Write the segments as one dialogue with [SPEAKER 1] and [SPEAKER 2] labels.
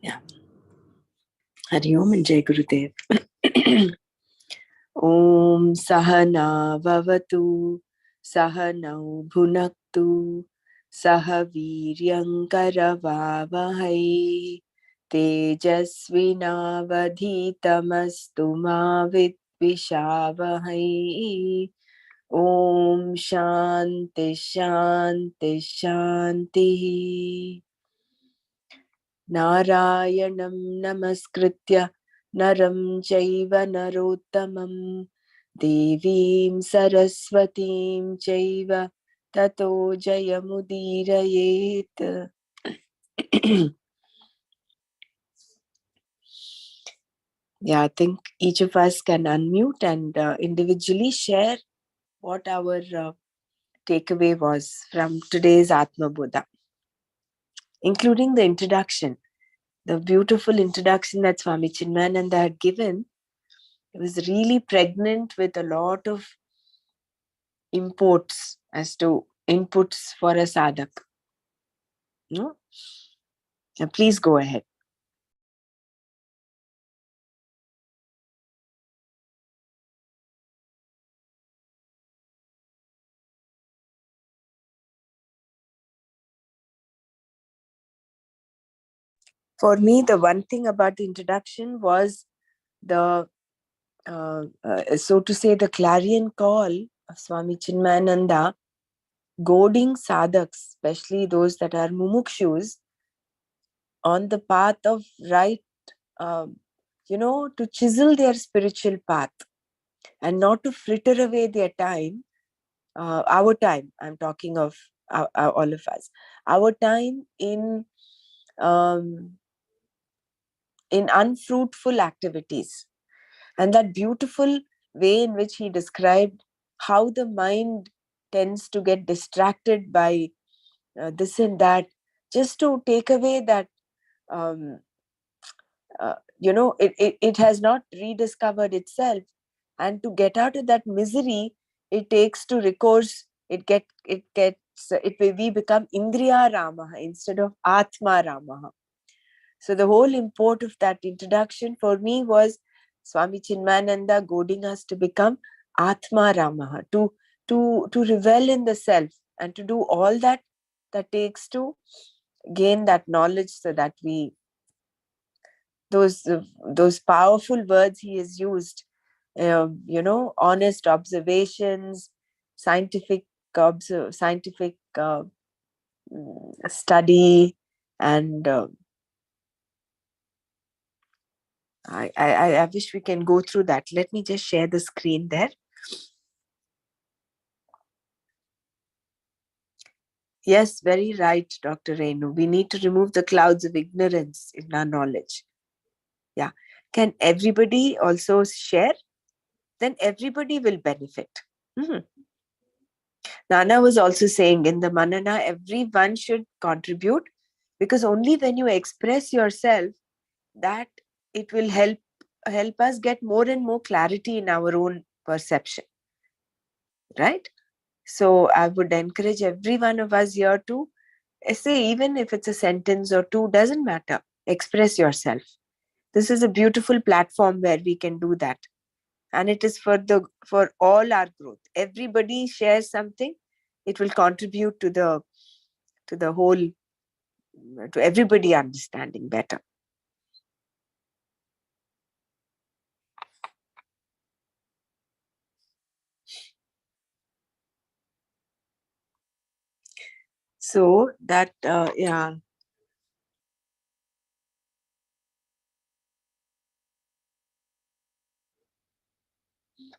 [SPEAKER 1] Yeah. Hari Om and Jai Gurudev. Om Sahana Vavatu Sahanau Bhunaktu Sahaviryankara Vavahai Tejasvinavadhitamastu ma Vidvishavahai. Om Shanti Shanti Shanti. Narayanam Namaskritya Naram Chaiva Narottamam Devim Saraswatim Chaiva Tato Jayamudirayet. Yeah, I think each of us can unmute and individually share what our takeaway was from today's Atma bodha, including the introduction, the beautiful introduction that Swami Chinmayananda had given. It was really pregnant with a lot of inputs for a sadhak. No? Please go ahead. For me, the one thing about the introduction was the, so to say, the clarion call of Swami Chinmayananda, goading sadhaks, especially those that are mumukshus, on the path of right, to chisel their spiritual path and not to fritter away their time, our time, I'm talking of all of us, our time in unfruitful activities. And that beautiful way in which he described how the mind tends to get distracted by this and that, just to take away that, it has not rediscovered itself. And to get out of that misery, it takes to recourse, we become Indriya Ramaha instead of Atma Ramaha. So the whole import of that introduction for me was Swami Chinmayananda goading us to become Atma Ramaha, to revel in the self and to do all that takes to gain that knowledge, so that we, those powerful words he has used, honest observations, scientific study, and I wish we can go through that. Let me just share the screen there. Yes, very right, Dr. Renu. We need to remove the clouds of ignorance in our knowledge. Yeah. Can everybody also share? Then everybody will benefit. Mm-hmm. Nana was also saying in the Manana, everyone should contribute, because only when you express yourself, that it will help us get more and more clarity in our own perception. Right? So I would encourage every one of us here to say, even if it's a sentence or two, doesn't matter. Express yourself. This is a beautiful platform where we can do that. And it is for all our growth. Everybody shares something. It will contribute to the whole, to everybody understanding better. So that, yeah.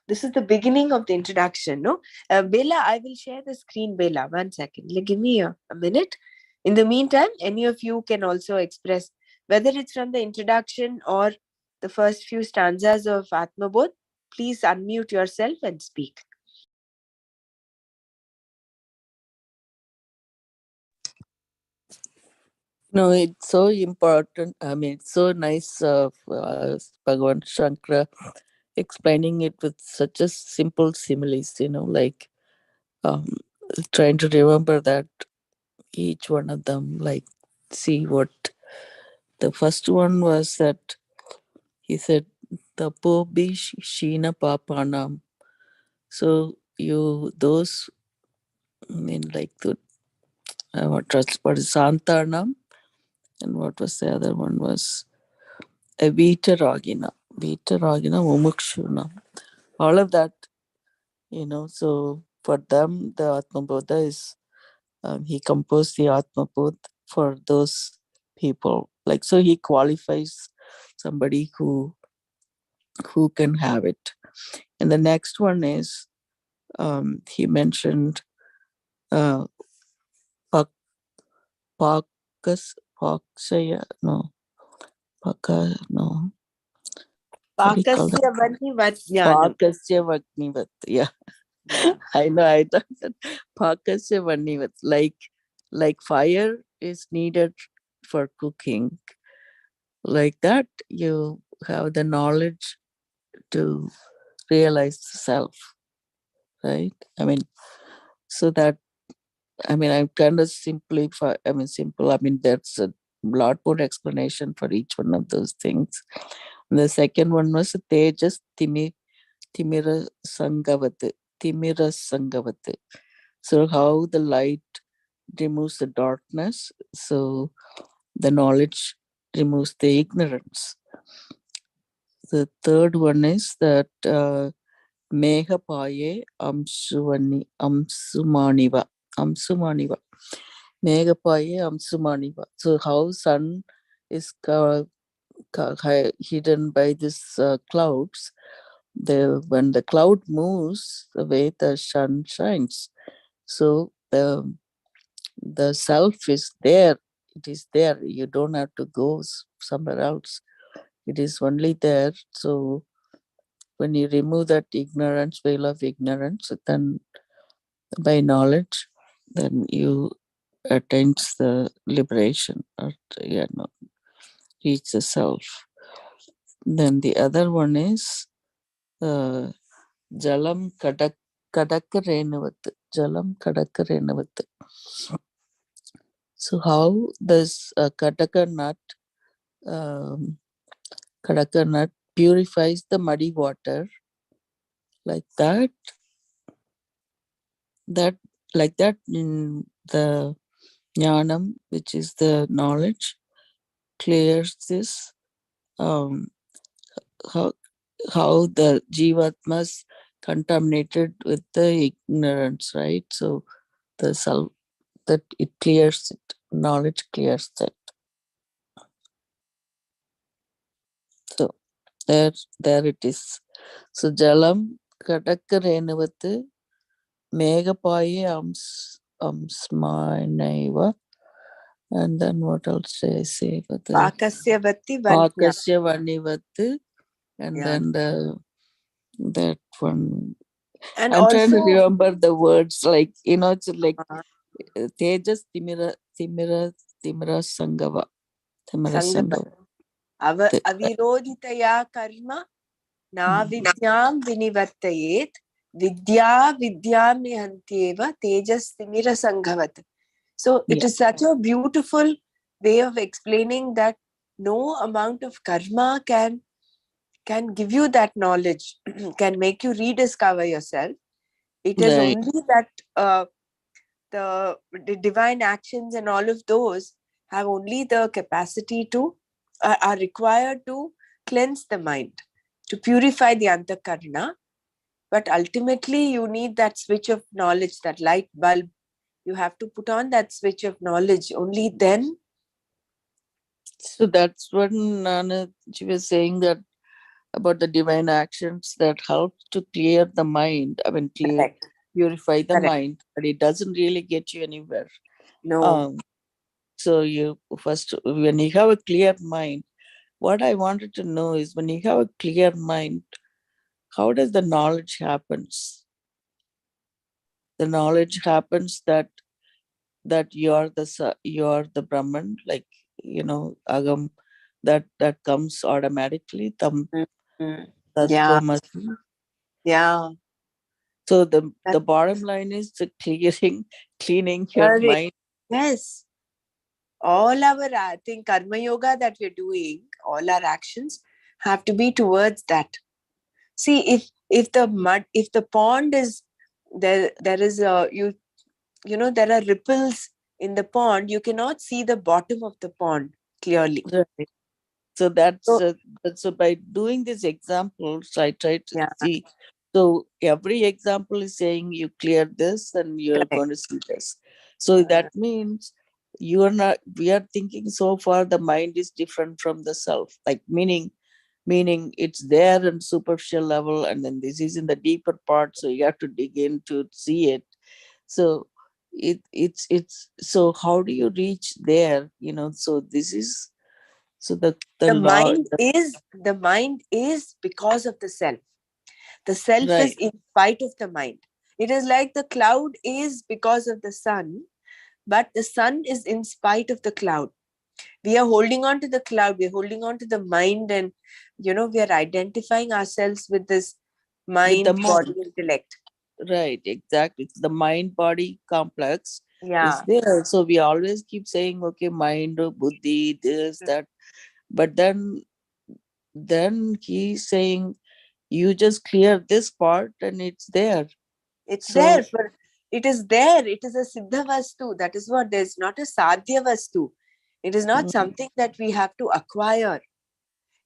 [SPEAKER 1] This is the beginning of the introduction, no? Bella, I will share the screen, Bella. 1 second. Give me a minute. In the meantime, any of you can also express, whether it's from the introduction or the first few stanzas of Atma Bodh, please unmute yourself and speak.
[SPEAKER 2] No, it's so important. I mean, it's so nice of Bhagavan Shankara explaining it with such a simple similes, like trying to remember that each one of them, like see what The first one was that he said, Tapo bi Sheena Papanam. So you, those, I mean, like the, what is Santanam? And what was the other one was Vitaragina. Vitaragina Mumukshuna. All of that, so for them, the Atma Bodha is, he composed the Atma Bodh for those people. Like, so he qualifies somebody who can have it. And the next one is, he mentioned uh, Pak, Pakas, Pakshaya, no, Paka, no, what do you call that?
[SPEAKER 1] Pakasya Vajnanam.
[SPEAKER 2] Pakasya Vagnivat. Yeah,
[SPEAKER 1] Yeah.
[SPEAKER 2] I thought that Pakasya Vagnivat. Like fire is needed for cooking. Like that, you have the knowledge to realize the self, right? I mean, so that, I mean, I'm kind of simplify. I mean, simple. I mean, there's a lot more explanation for each one of those things. And the second one was Tejas Timira Sangavat. Timira Sangavat. So how the light removes the darkness. So the knowledge removes the ignorance. The third one is that Meghapaye Amsumaniva. Amsumaniva. Meghapaye Amsumaniva. So how sun is hidden by these clouds. When the cloud moves, the way the sun shines. So the self is there. It is there. You don't have to go somewhere else. It is only there. So when you remove that ignorance, veil of ignorance, then by knowledge, then you attains the liberation, or no, reach the self. Then the other one is uh, Jalam Kadakarenavat. Jalam Kadakarenavat. So how does Kadaka nut, um, Kadaka nut purifies the muddy water, like that? That like that in the jnanam, which is the knowledge, clears this, um, how how the jivatmas contaminated with the ignorance, right? So the self, that it clears it, knowledge clears it. So there it is. So jalam kadakarenavatu megapaye amsmanaiva. And then what else did I say for the
[SPEAKER 1] Pakasya Vati Vajna.
[SPEAKER 2] Pakasya Vanivatu? And
[SPEAKER 1] Yeah.
[SPEAKER 2] then that one.
[SPEAKER 1] And
[SPEAKER 2] I'm trying to
[SPEAKER 1] also
[SPEAKER 2] remember the words, like, it's like
[SPEAKER 1] uh,
[SPEAKER 2] Tejas Timira Sangava. Timira
[SPEAKER 1] Sangama.
[SPEAKER 2] Sangava. The-
[SPEAKER 1] Avirodhitaya karma na vidyam vinivartayet vidya vidyam nihantyeva tejas timira sanghavat. So it
[SPEAKER 2] Yeah,
[SPEAKER 1] is such a beautiful way of explaining that no amount of karma can give you that knowledge, can make you rediscover yourself. It is
[SPEAKER 2] right.
[SPEAKER 1] only that the divine actions and all of those have only the capacity to are required to cleanse the mind, to purify the antakarna. But ultimately you need that switch of knowledge, that light bulb. You have to put on that switch of knowledge. Only then.
[SPEAKER 2] So that's what Nana, she was saying, that about the divine actions that help to clear the mind. I mean,
[SPEAKER 1] Correct.
[SPEAKER 2] purify the
[SPEAKER 1] Correct.
[SPEAKER 2] mind, but it doesn't really get you anywhere.
[SPEAKER 1] No.
[SPEAKER 2] Um, so you first, when you have a clear mind, what I wanted to know is, when you have a clear mind, how does the knowledge happens? The knowledge happens that you're the Brahman, like, agam, that comes automatically. Tam
[SPEAKER 1] Mm. Yeah.
[SPEAKER 2] tattvamasi.
[SPEAKER 1] Yeah.
[SPEAKER 2] So the
[SPEAKER 1] That's
[SPEAKER 2] bottom line is the cleaning your
[SPEAKER 1] correct.
[SPEAKER 2] mind.
[SPEAKER 1] Yes. All our, I think, karma yoga that we're doing, all our actions have to be towards that. See, if the mud, if the pond is there, there is a, you know, there are ripples in the pond, you cannot see the bottom of the pond clearly.
[SPEAKER 2] Right. So that's
[SPEAKER 1] So
[SPEAKER 2] so by doing these examples, I try to
[SPEAKER 1] yeah,
[SPEAKER 2] see. So every example is saying you clear this, and you're
[SPEAKER 1] correct.
[SPEAKER 2] going to see this. So that means you are not. We are thinking so far the mind is different from the self. Like meaning it's there in superficial level, and then this is in the deeper part. So you have to dig in to see it. So it's so how do you reach there? So this is so the
[SPEAKER 1] The
[SPEAKER 2] law.
[SPEAKER 1] mind is because of the self. The self is
[SPEAKER 2] Right.
[SPEAKER 1] in spite of the mind. It is like the cloud is because of the sun, but the sun is in spite of the cloud. We are holding on to the cloud, we're holding on to the mind, and we are identifying ourselves with this
[SPEAKER 2] With the
[SPEAKER 1] mind, body,
[SPEAKER 2] mind.
[SPEAKER 1] intellect.
[SPEAKER 2] Right, exactly. It's the mind body complex is
[SPEAKER 1] Yeah,
[SPEAKER 2] there. So we always keep saying, okay, mind, buddhi, this, that. But then he's saying you just clear this part and it's there.
[SPEAKER 1] it's there
[SPEAKER 2] So
[SPEAKER 1] for it is there. It is a siddha vastu. That is what, there's not a sadhya vastu. It is not
[SPEAKER 2] mm,
[SPEAKER 1] something that we have to acquire.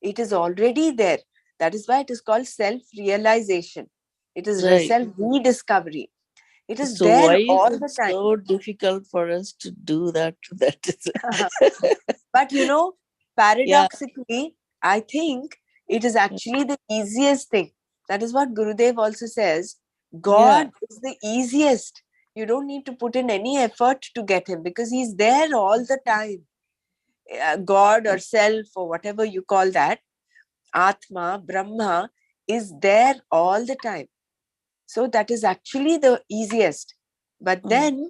[SPEAKER 1] It is already there. That is why it is called self realization. It is
[SPEAKER 2] right.
[SPEAKER 1] self rediscovery. It is
[SPEAKER 2] So why
[SPEAKER 1] there
[SPEAKER 2] is
[SPEAKER 1] all
[SPEAKER 2] it
[SPEAKER 1] the time.
[SPEAKER 2] so difficult for us to do that? That is
[SPEAKER 1] But
[SPEAKER 2] yeah.
[SPEAKER 1] paradoxically, I think it is actually the easiest thing. That is what Gurudev also says.
[SPEAKER 2] Yeah.
[SPEAKER 1] God is the easiest. You don't need to put in any effort to get him because he's there all the time. God or self or whatever you call that, Atma, Brahma, is there all the time. So that is actually the easiest. But
[SPEAKER 2] Mm,
[SPEAKER 1] then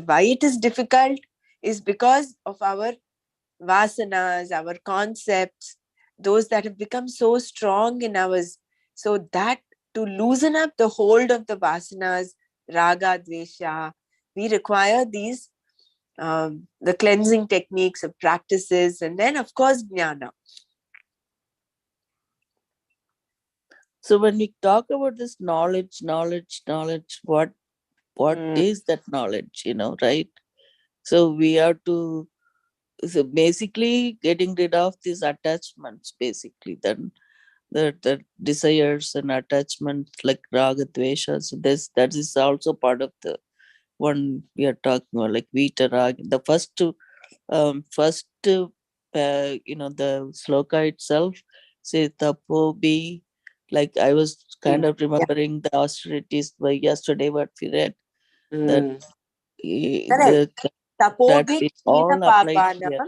[SPEAKER 1] why it is difficult is because of our vasanas, our concepts, those that have become so strong in ours. So that to loosen up the hold of the vasanas, raga, dvesha, we require these the cleansing techniques of practices, and then of course jnana.
[SPEAKER 2] so when we talk about this knowledge, what
[SPEAKER 1] Mm,
[SPEAKER 2] is that knowledge, right? So we have to, so basically getting rid of these attachments, basically, then the desires and attachments like raga dvesha. So this that is also part of the one we are talking about, like vita raga. The first the sloka itself say tapo be, like I was kind
[SPEAKER 1] mm,
[SPEAKER 2] of
[SPEAKER 1] yeah.
[SPEAKER 2] remembering the austerities by yesterday what we read, that
[SPEAKER 1] Mm.
[SPEAKER 2] the
[SPEAKER 1] Correct.
[SPEAKER 2] that
[SPEAKER 1] Tapobit
[SPEAKER 2] is
[SPEAKER 1] hina
[SPEAKER 2] all applied here.
[SPEAKER 1] papanam.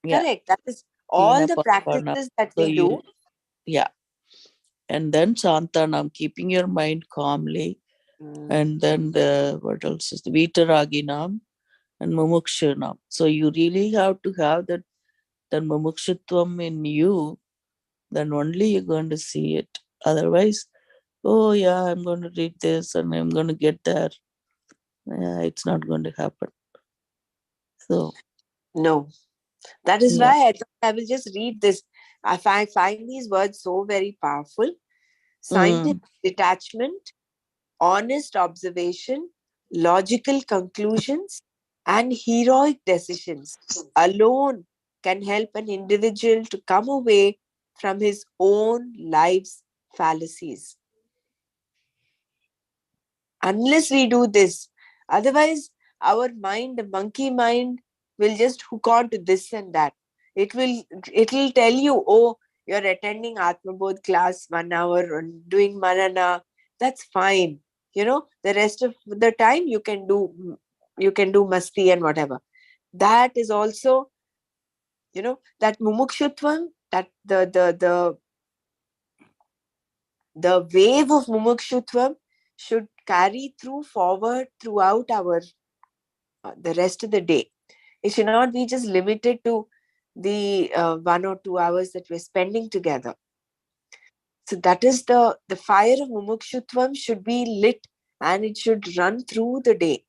[SPEAKER 2] Yeah.
[SPEAKER 1] Correct. That is all
[SPEAKER 2] Hina
[SPEAKER 1] the
[SPEAKER 2] papana.
[SPEAKER 1] practices that
[SPEAKER 2] So
[SPEAKER 1] we
[SPEAKER 2] you,
[SPEAKER 1] do.
[SPEAKER 2] yeah. And then Santanam, keeping your mind calmly.
[SPEAKER 1] Mm.
[SPEAKER 2] And then the, what else is the Vitaraginam and Mumukshanam. So you really have to have that Mumukshutvam in you, then only you're going to see it. Otherwise, oh yeah, I'm going to read this and I'm going to get there. Yeah, it's not going to happen. So,
[SPEAKER 1] No. That is
[SPEAKER 2] yeah.
[SPEAKER 1] why I thought I will just read this. I find these words so very powerful. Scientific
[SPEAKER 2] Mm,
[SPEAKER 1] detachment, honest observation, logical conclusions, and heroic decisions alone can help an individual to come away from his own life's fallacies. Unless we do this, otherwise, our mind, the monkey mind, will just hook on to this and that. It will tell you, oh, you're attending Atma Bodh class 1 hour and doing manana. That's fine. The rest of the time you can do masti and whatever. That is also, that mumukshutvam, that the wave of mumukshutvam should carry through forward throughout our the rest of the day. It should not be just limited to the 1 or 2 hours that we're spending together. So that is the fire of mumukshutvam should be lit, and it should run through the day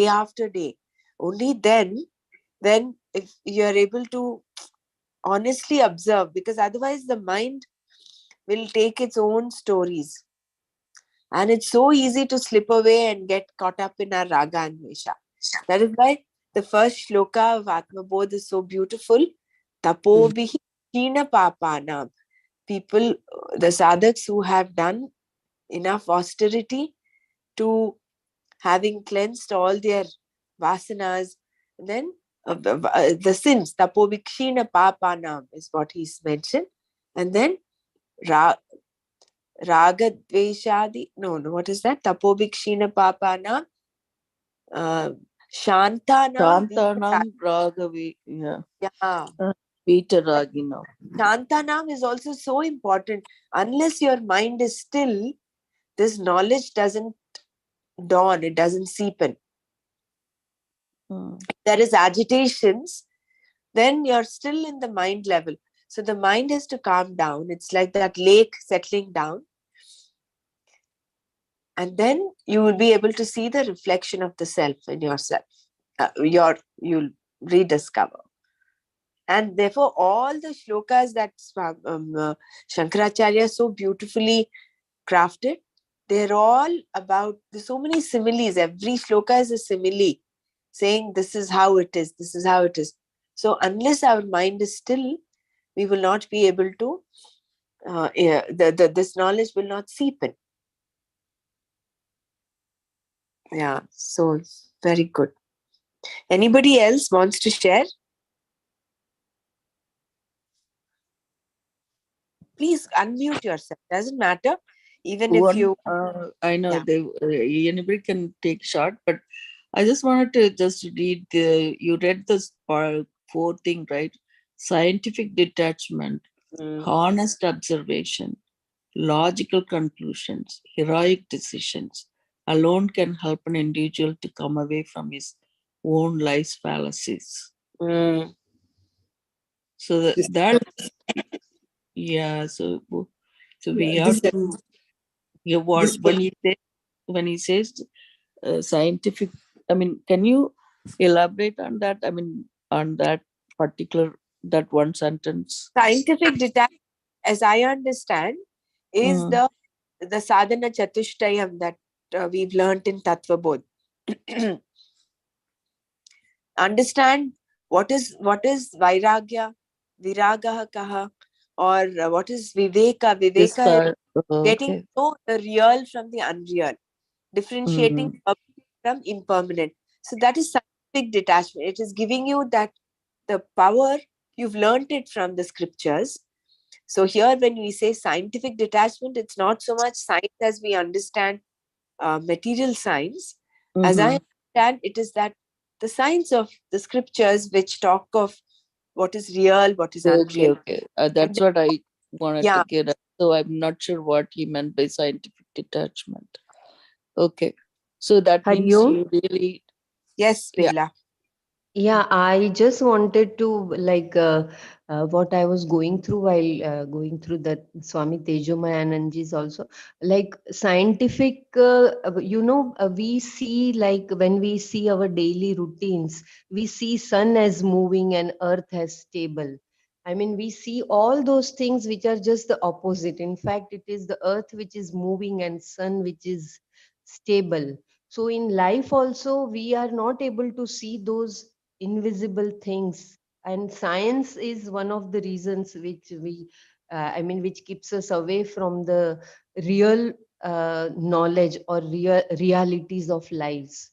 [SPEAKER 1] after day. Only then if you're able to honestly observe, because otherwise the mind will take its own stories, and it's so easy to slip away and get caught up in our raga and vesha. That is why the first shloka of Atma Bodh is so beautiful. Tapo
[SPEAKER 2] Mm.
[SPEAKER 1] bihi hina papanam. People, the sadhaks who have done enough austerity to having cleansed all their vasanas, then the sins, tapovikshina papanam is what he's mentioned. And then ra, raga dveshadi, no, what is that? Tapovikshina papanam, uh, shantanam
[SPEAKER 2] Shantanam Ragavi. Yeah.
[SPEAKER 1] yeah. That
[SPEAKER 2] Vitaragina.
[SPEAKER 1] shantanam is also so important. Unless your mind is still, this knowledge doesn't dawn, it doesn't seep in.
[SPEAKER 2] Mm.
[SPEAKER 1] There is agitations, then you're still in the mind level. So the mind has to calm down. It's like that lake settling down. And then you will be able to see the reflection of the self in yourself. You'll rediscover. And therefore, all the shlokas that Shankaracharya so beautifully crafted, they're all about, there's so many similes. Every shloka is a simile saying this is how it is, this is how it is. So unless our mind is still, we will not be able to, this knowledge will not seep in. Yeah, so very good. Anybody else wants to share? Please unmute yourself. Doesn't matter. Even if
[SPEAKER 2] One,
[SPEAKER 1] you,
[SPEAKER 2] I know
[SPEAKER 1] yeah.
[SPEAKER 2] they anybody can take shot, but I just wanted to just read the. You read this part four thing, right? Scientific detachment,
[SPEAKER 1] Mm,
[SPEAKER 2] honest observation, logical conclusions, heroic decisions alone can help an individual to come away from his own life's fallacies.
[SPEAKER 1] mm.
[SPEAKER 2] So
[SPEAKER 1] This,
[SPEAKER 2] that yeah, so we
[SPEAKER 1] this,
[SPEAKER 2] have to yeah, what
[SPEAKER 1] this
[SPEAKER 2] when he says scientific, I mean, can you elaborate on that? I mean, on that particular that one sentence.
[SPEAKER 1] scientific detachment, as I understand, is
[SPEAKER 2] Mm,
[SPEAKER 1] the sadhana chatushtayam that we've learnt in Tattva Bodh. Understand what is vairagya, viragaha kaha, or what is viveka.
[SPEAKER 2] this
[SPEAKER 1] Viveka is getting
[SPEAKER 2] okay.
[SPEAKER 1] to know the real from the unreal, differentiating
[SPEAKER 2] Mm,
[SPEAKER 1] permanent from impermanent. So that is scientific detachment. It is giving you that the power. You've learnt it from the scriptures. So here, when we say scientific detachment, it's not so much science as we understand material science. As I
[SPEAKER 2] mm-hmm.
[SPEAKER 1] understand, it is that the science of the scriptures which talk of what is real, what is
[SPEAKER 2] Okay,
[SPEAKER 1] unreal.
[SPEAKER 2] okay.
[SPEAKER 1] And
[SPEAKER 2] That's
[SPEAKER 1] then,
[SPEAKER 2] what I wanted to
[SPEAKER 1] yeah,
[SPEAKER 2] get at. So I'm not sure what he meant by scientific detachment. Okay. So that means
[SPEAKER 3] Hariom.
[SPEAKER 2] you really,
[SPEAKER 1] yes,
[SPEAKER 2] yeah.
[SPEAKER 1] Birla.
[SPEAKER 3] Yeah, I just wanted to what I was going through while going through the Swami Tejomayananji's also like scientific. We see like when we see our daily routines, we see sun as moving and earth as stable. I mean, we see all those things which are just the opposite. In fact, it is the earth which is moving and sun which is stable. So in life also, we are not able to see those invisible things, and science is one of the reasons which which keeps us away from the real knowledge or real realities of lives.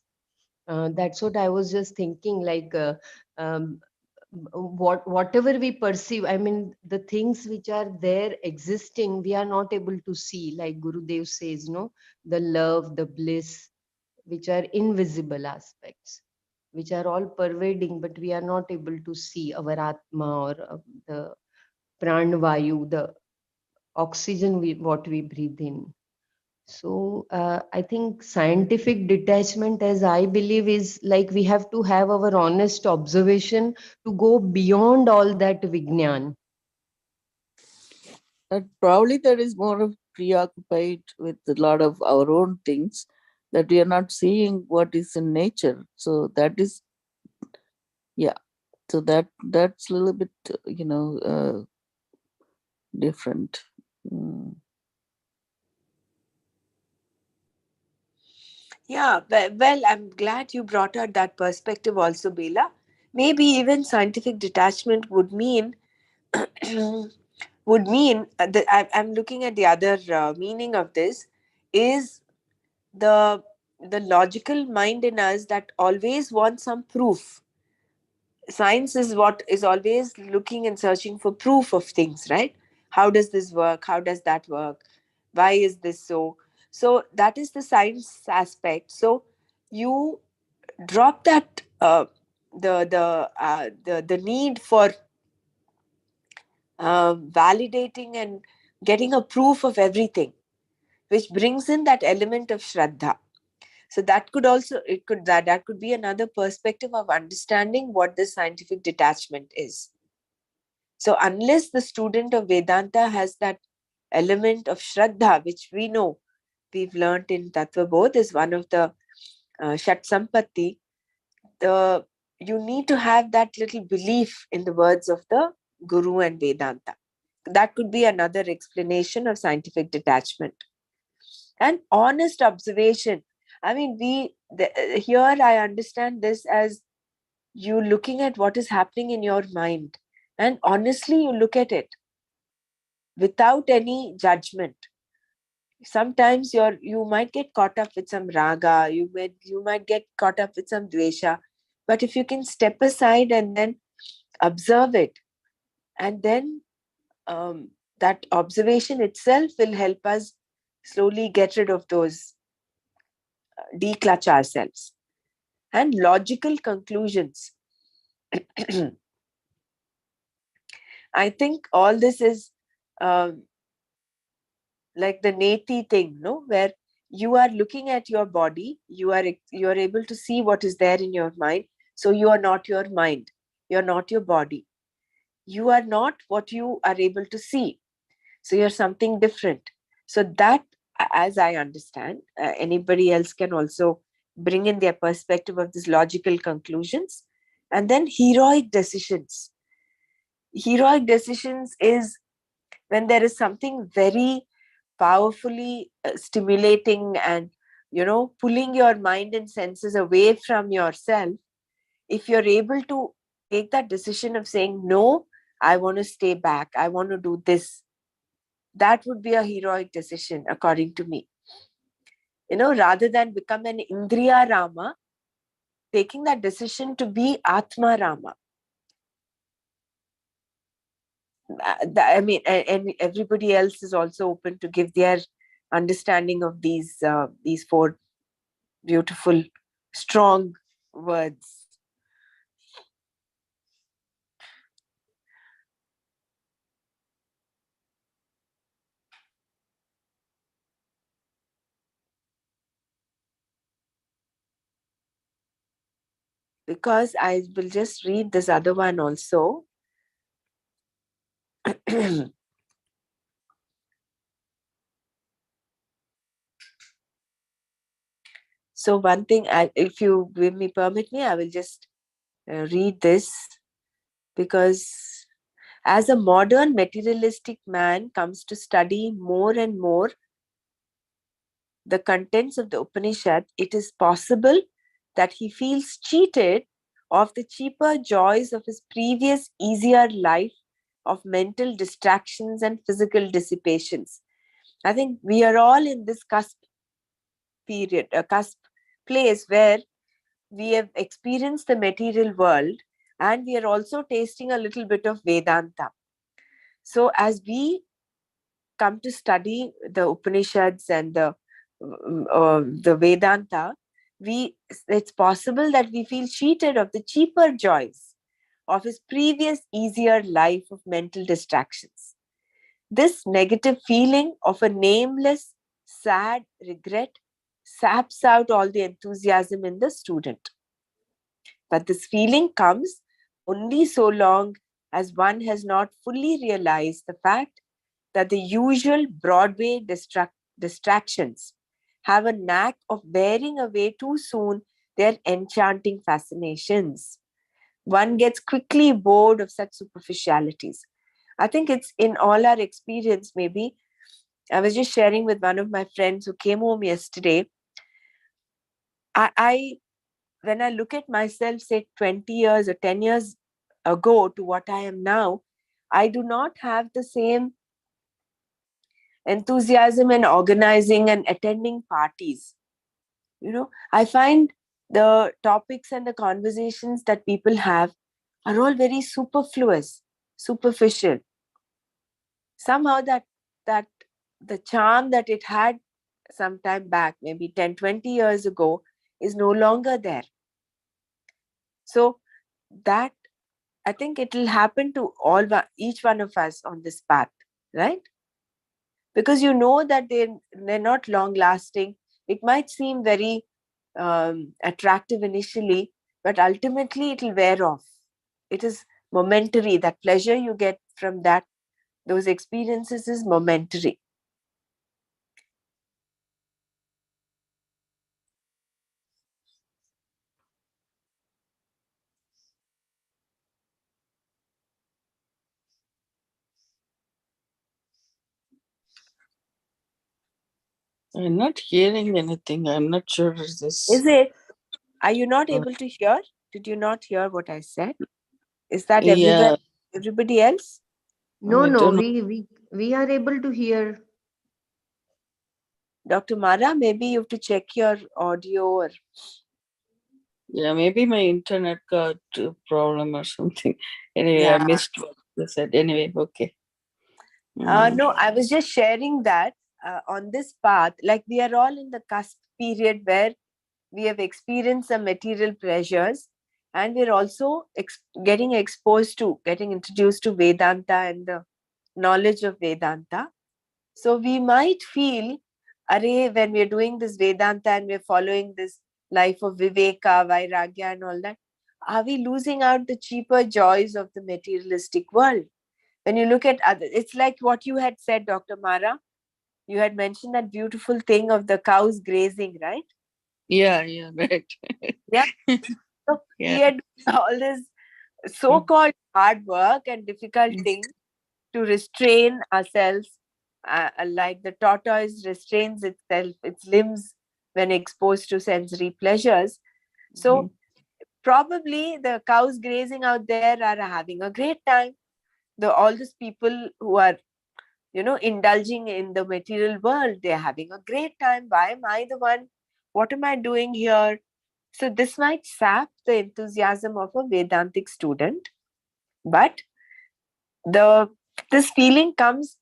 [SPEAKER 3] That's what I was just thinking, um, whatever we perceive, I mean, the things which are there existing, we are not able to see, like Gurudev says, no, the love, the bliss, which are invisible aspects, which are all pervading, but we are not able to see our Atma or the Pranvayu, the oxygen what we breathe in. So I think scientific detachment, as I believe, is like we have to have our honest observation to go beyond all that Vignan.
[SPEAKER 2] Probably that is more of preoccupied with a lot of our own things that we are not seeing what is in nature. So that is, yeah. So that's a little bit, different. Mm.
[SPEAKER 1] Yeah, well, I'm glad you brought out that perspective also, Bela. Maybe even scientific detachment would mean I'm looking at the other meaning of this is the the logical mind in us that always wants some proof. Science is what is always looking and searching for proof of things, right? How does this work? How does that work? Why is this so? So that is the science aspect. So you drop that the need for validating and getting a proof of everything, which brings in that element of shraddha. So that could also that could be another perspective of understanding what the scientific detachment is. So unless the student of Vedanta has that element of shraddha, which we know we've learned in Tattva Bodh is one of the Shat Sampatti, the you need to have that little belief in the words of the Guru and Vedanta. That could be another explanation of scientific detachment. And honest observation. I mean, here I understand this as you looking at what is happening in your mind. And honestly, you look at it without any judgment. Sometimes you might get caught up with some raga, you might get caught up with some dvesha, but if you can step aside and then observe it, and then that observation itself will help us slowly get rid of those, declutch ourselves. And logical conclusions. I think all this is um, like the neti thing, no, where you are looking at your body, you are able to see what is there in your mind. So you are not your mind, you're not your body, you are not what you are able to see. So you're something different. So that, as I understand, anybody else can also bring in their perspective of these logical conclusions. And then heroic decisions is when there is something very powerfully stimulating and pulling your mind and senses away from yourself. If you're able to take that decision of saying no, I want to stay back, I want to do this, that would be a heroic decision according to me. Rather than become an Indriya Rama, taking that decision to be Atma Rama. I mean, and everybody else is also open to give their understanding of these four beautiful, strong words. Because I will just read this other one also. So one thing, if you permit me, I will just read this, because as a modern materialistic man comes to study more and more the contents of the Upanishad, it is possible that he feels cheated of the cheaper joys of his previous easier life of mental distractions and physical dissipations. I think we are all in this cusp period, a cusp place where we have experienced the material world and we are also tasting a little bit of Vedanta. So as we come to study the Upanishads and the Vedanta, it's possible that we feel cheated of the cheaper joys of his previous easier life of mental distractions. This negative feeling of a nameless, sad regret saps out all the enthusiasm in the student. But this feeling comes only so long as one has not fully realized the fact that the usual Broadway distractions have a knack of wearing away too soon their enchanting fascinations. one gets quickly bored of such superficialities. I think it's in all our experience. Maybe I was just sharing with one of my friends who came home yesterday. I when I look at myself, say 20 years or 10 years ago to what I am now, I do not have the same enthusiasm in organizing and attending parties. I find the topics and the conversations that people have are all very superfluous, superficial. Somehow that the charm that it had some time back, maybe 10, 20 years ago, is no longer there. So that, I think it will happen to each one of us on this path, right? Because that they're not long lasting. It might seem very attractive initially, but ultimately it will wear off. It is momentary. That pleasure you get from those experiences is momentary.
[SPEAKER 2] I'm not hearing anything. I'm not sure is this.
[SPEAKER 1] Is it? Are you not
[SPEAKER 2] Uh,
[SPEAKER 1] able to hear? Did you not hear what I said? Is that
[SPEAKER 2] yeah,
[SPEAKER 1] everybody else?
[SPEAKER 3] No,
[SPEAKER 2] I
[SPEAKER 3] no,
[SPEAKER 2] don't know.
[SPEAKER 3] we are able to hear.
[SPEAKER 1] Dr. Mara, maybe you have to check your audio or
[SPEAKER 2] Yeah, maybe my internet got a problem or something. Anyway, I
[SPEAKER 1] yeah.
[SPEAKER 2] missed what you said. Anyway, okay.
[SPEAKER 1] No, I was just sharing that on this path, like we are all in the cusp period where we have experienced some material pleasures, and we're also getting exposed to, getting introduced to Vedanta and the knowledge of Vedanta. So we might feel, array, when we're doing this Vedanta and we're following this life of Viveka, Vairagya, and all that, are we losing out the cheaper joys of the materialistic world? When you look at others, it's like what you had said, Dr. Mara. You had mentioned that beautiful thing of the cows grazing, right?
[SPEAKER 2] Yeah, right.
[SPEAKER 1] Yeah. So
[SPEAKER 2] Yeah.
[SPEAKER 1] we are doing all this so-called hard work and difficult thing to restrain ourselves, like the tortoise restrains its limbs when exposed to sensory pleasures.
[SPEAKER 2] Mhm.
[SPEAKER 1] So probably the cows grazing out there are having a great time. All these people who are indulging in the material world, they're having a great time. Why am I the one? What am I doing here? So this might sap the enthusiasm of a Vedantic student, but the this feeling comes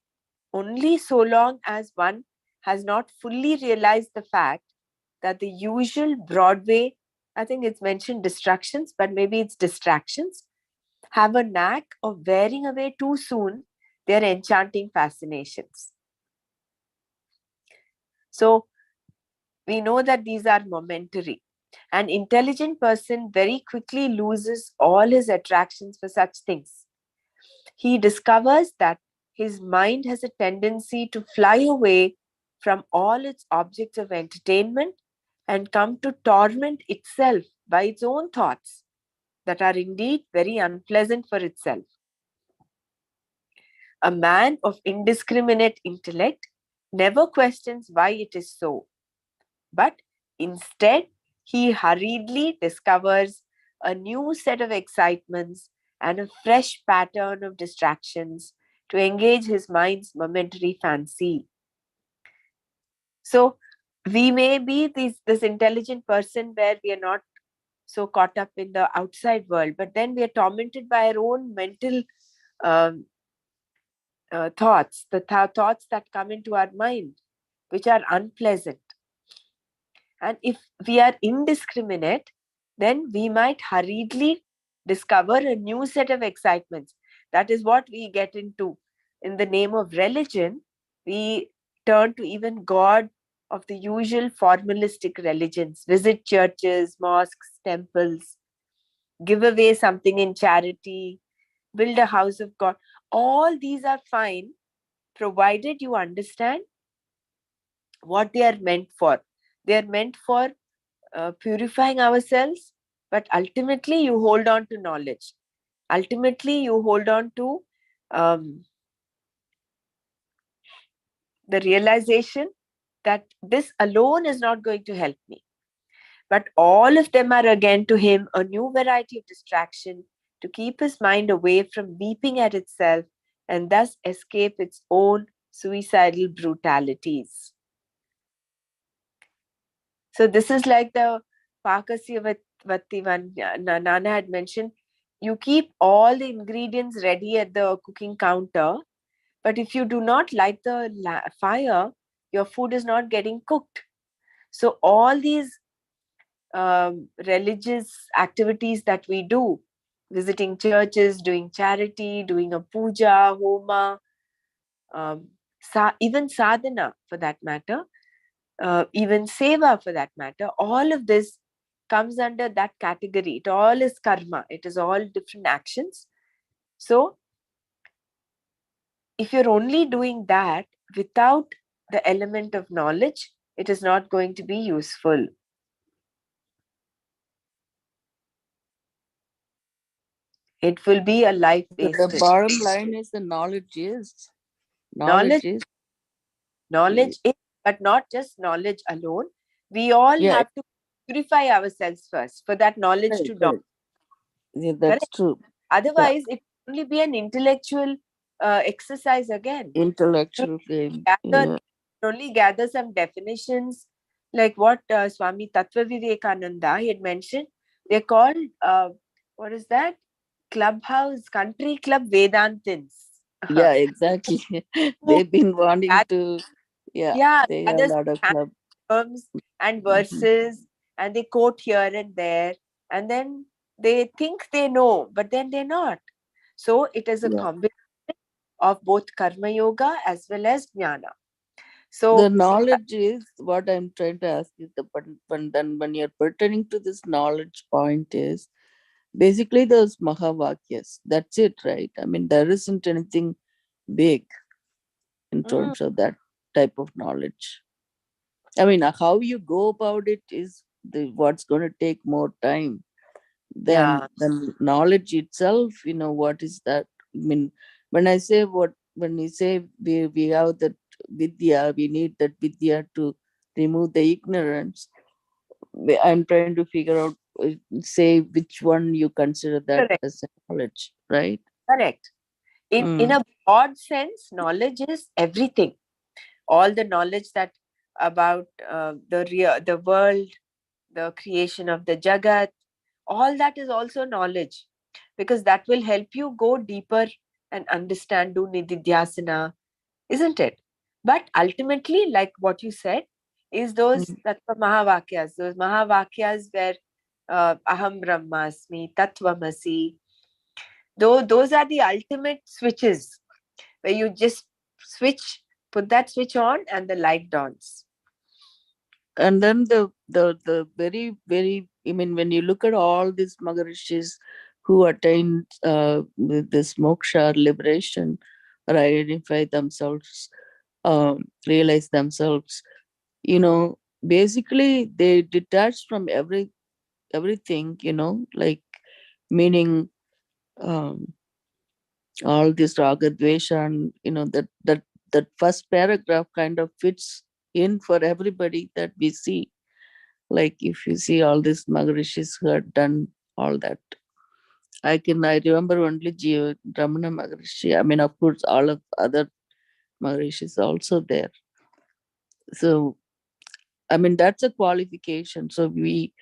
[SPEAKER 1] only so long as one has not fully realized the fact that the usual Broadway, I think it's mentioned distractions, but maybe it's distractions, have a knack of wearing away too soon their enchanting fascinations. So we know that these are momentary. An intelligent person very quickly loses all his attractions for such things. He discovers that his mind has a tendency to fly away from all its objects of entertainment and come to torment itself by its own thoughts that are indeed very unpleasant for itself. A man of indiscriminate intellect never questions why it is so, but instead he hurriedly discovers a new set of excitements and a fresh pattern of distractions to engage his mind's momentary fancy. So we may be this intelligent person where we are not so caught up in the outside world, but then we are tormented by our own mental um, thoughts, thoughts that come into our mind, which are unpleasant. And if we are indiscriminate, then we might hurriedly discover a new set of excitements. That is what we get into. In the name of religion, we turn to even God of the usual formalistic religions, visit churches, mosques, temples, give away something in charity, build a house of God. All these are fine, provided you understand what they are meant for. They are meant for purifying ourselves but ultimately you hold on to knowledge. Ultimately, you hold on to the realization that this alone is not going to help me. But all of them are again to him a new variety of distraction to keep his mind away from weeping at itself and thus escape its own suicidal brutalities. So this is like the Pakasya one Nana had mentioned. You keep all the ingredients ready at the cooking counter, but if you do not light the fire, your food is not getting cooked. So all these religious activities that we do, visiting churches, doing charity, doing a puja, homa, um, even sadhana for that matter, even seva for that matter, all of this comes under that category. It all is karma. It is all different actions. So if you're only doing that without the element of knowledge, it is not going to be useful. It will be a life
[SPEAKER 2] The
[SPEAKER 1] wasted.
[SPEAKER 2] bottom line is the knowledge is.
[SPEAKER 1] Knowledge,
[SPEAKER 2] Knowledge is.
[SPEAKER 1] knowledge is, but not just knowledge alone. We all
[SPEAKER 2] Yeah,
[SPEAKER 1] have to purify ourselves first for that knowledge
[SPEAKER 2] correct,
[SPEAKER 1] to dawn.
[SPEAKER 2] correct. Yeah, that's
[SPEAKER 1] Correct?
[SPEAKER 2] true. Yeah,
[SPEAKER 1] Otherwise, it will only be an intellectual exercise again.
[SPEAKER 2] intellectual game.
[SPEAKER 1] Gather,
[SPEAKER 2] Yeah,
[SPEAKER 1] only gather some definitions, like what Swami Tattva Vivekananda he had mentioned. They're called, what is that? Clubhouse, country club Vedantins.
[SPEAKER 2] yeah, exactly.
[SPEAKER 1] Who
[SPEAKER 2] They've been wanting
[SPEAKER 1] gather,
[SPEAKER 2] to. Yeah,
[SPEAKER 1] yeah,
[SPEAKER 2] they have a
[SPEAKER 1] gather
[SPEAKER 2] lot of
[SPEAKER 1] some
[SPEAKER 2] club.
[SPEAKER 1] terms and
[SPEAKER 2] Mhm.
[SPEAKER 1] verses, and they quote here and there, and then they think they know, but then they're not. So it is a
[SPEAKER 2] Yeah,
[SPEAKER 1] combination of both karma yoga as well as jnana.
[SPEAKER 2] the
[SPEAKER 1] So
[SPEAKER 2] knowledge is what I'm trying to ask is the when you're pertaining to this knowledge point is basically those Mahavakyas. That's it, right? I mean, there isn't anything big in
[SPEAKER 1] mm,
[SPEAKER 2] terms of that type of knowledge. I mean, how you go about it is what's going to take more time
[SPEAKER 1] yeah,
[SPEAKER 2] than knowledge itself. You know, what is that? I mean, when you say we have that vidya, we need that vidya to remove the ignorance. I'm trying to figure out, say which one you consider that
[SPEAKER 1] correct,
[SPEAKER 2] as a knowledge, right?
[SPEAKER 1] correct. In
[SPEAKER 2] Mm.
[SPEAKER 1] a broad sense, knowledge is everything. All the knowledge that about the world, the creation of the jagat, all that is also knowledge, because that will help you go deeper and understand, do nididhyasana, isn't it? But ultimately, like what you said, is those
[SPEAKER 2] Mm.
[SPEAKER 1] tattva mahavakyas, those mahavakyas where aham brahmasmi, tattvamasi, though those are the ultimate switches where you just switch, put that switch on, and the light dawns.
[SPEAKER 2] And then the very very, I mean, when you look at all these Maharishis who attained this moksha liberation or identify themselves, realize themselves, you know, basically they detach from everything, you know, like meaning, um, all this raga dvesha, and you know that first paragraph kind of fits in for everybody that we see. Like if you see all these Maharishis who had done all that, I remember only Ramana Maharishi. I mean, of course, all of other Maharishis also there. So I mean, that's a qualification. So we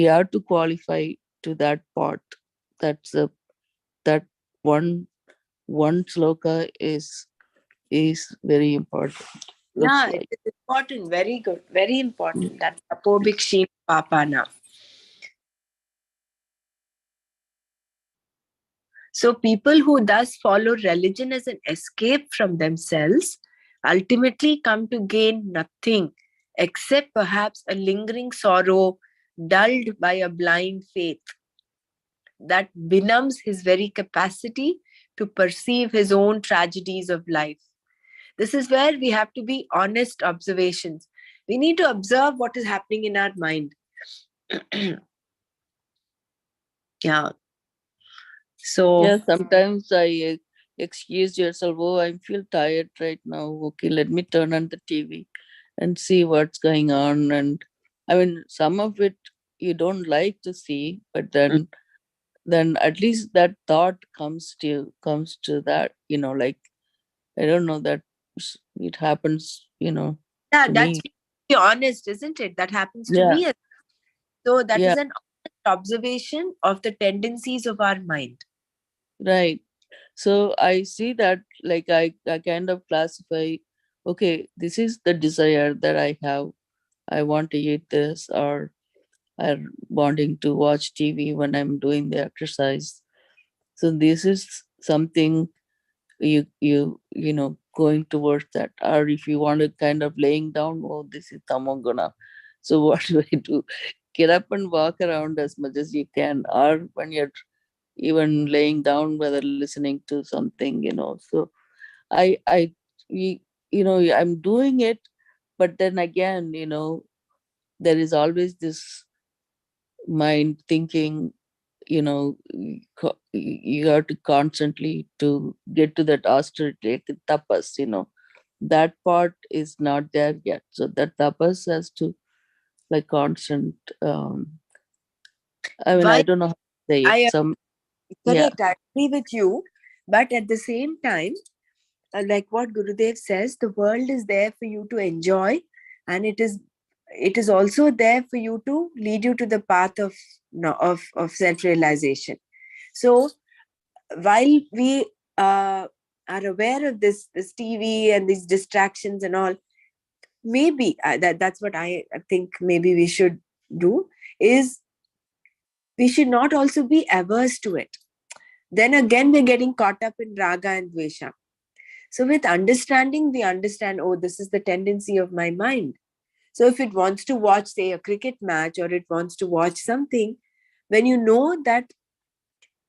[SPEAKER 2] have to qualify to that part. That's a that one one sloka is very important. That's
[SPEAKER 1] Yeah,
[SPEAKER 2] why.
[SPEAKER 1] it is important. Very good. Very important. That's Apobhikshi Papana. So people who thus follow religion as an escape from themselves ultimately come to gain nothing except perhaps a lingering sorrow dulled by a blind faith that benumbs his very capacity to perceive his own tragedies of life. This is where we have to be honest observations. We need to observe what is happening in our mind. Yeah. So
[SPEAKER 2] Yeah, sometimes excuse yourself. Oh, I feel tired right now. Okay, let me turn on the TV and see what's going on. And I mean, some of it you don't like to see, but then at least that thought comes to that. Like I don't know that it happens.
[SPEAKER 1] yeah,
[SPEAKER 2] To
[SPEAKER 1] that's
[SPEAKER 2] me.
[SPEAKER 1] be honest, isn't it? That happens to
[SPEAKER 2] Yeah.
[SPEAKER 1] me. So that
[SPEAKER 2] Yeah.
[SPEAKER 1] is an honest observation of the tendencies of our mind.
[SPEAKER 2] Right. So I see that, like, I kind of classify, okay, this is the desire that I have. I want to eat this, or I'm wanting to watch TV when I'm doing the exercise. So this is something going towards that. Or if you want to kind of laying down, oh, this is tamoguna. So what do I do? Get up and walk around as much as you can, or when you're even laying down, whether listening to something. So I we, I'm doing it, but then again, there is always this mind thinking, you have to constantly to get to that austerity, like tapas. That part is not there yet, so that tapas has to, like, constant. I mean, I
[SPEAKER 1] Why
[SPEAKER 2] don't know how to say it.
[SPEAKER 1] I
[SPEAKER 2] Yeah.
[SPEAKER 1] correct, I agree with you, but at the same time, like what Gurudev says, the world is there for you to enjoy, and it is also there for you to lead you to the path of no, of self realization. So while we are aware of this TV and these distractions and all, maybe that's what I think. Maybe we should do is we should not also be averse to it. Then again, we're getting caught up in raga and dvesha. So with understanding, we understand, oh, this is the tendency of my mind. So if it wants to watch, say, a cricket match, or it wants to watch something, when you know that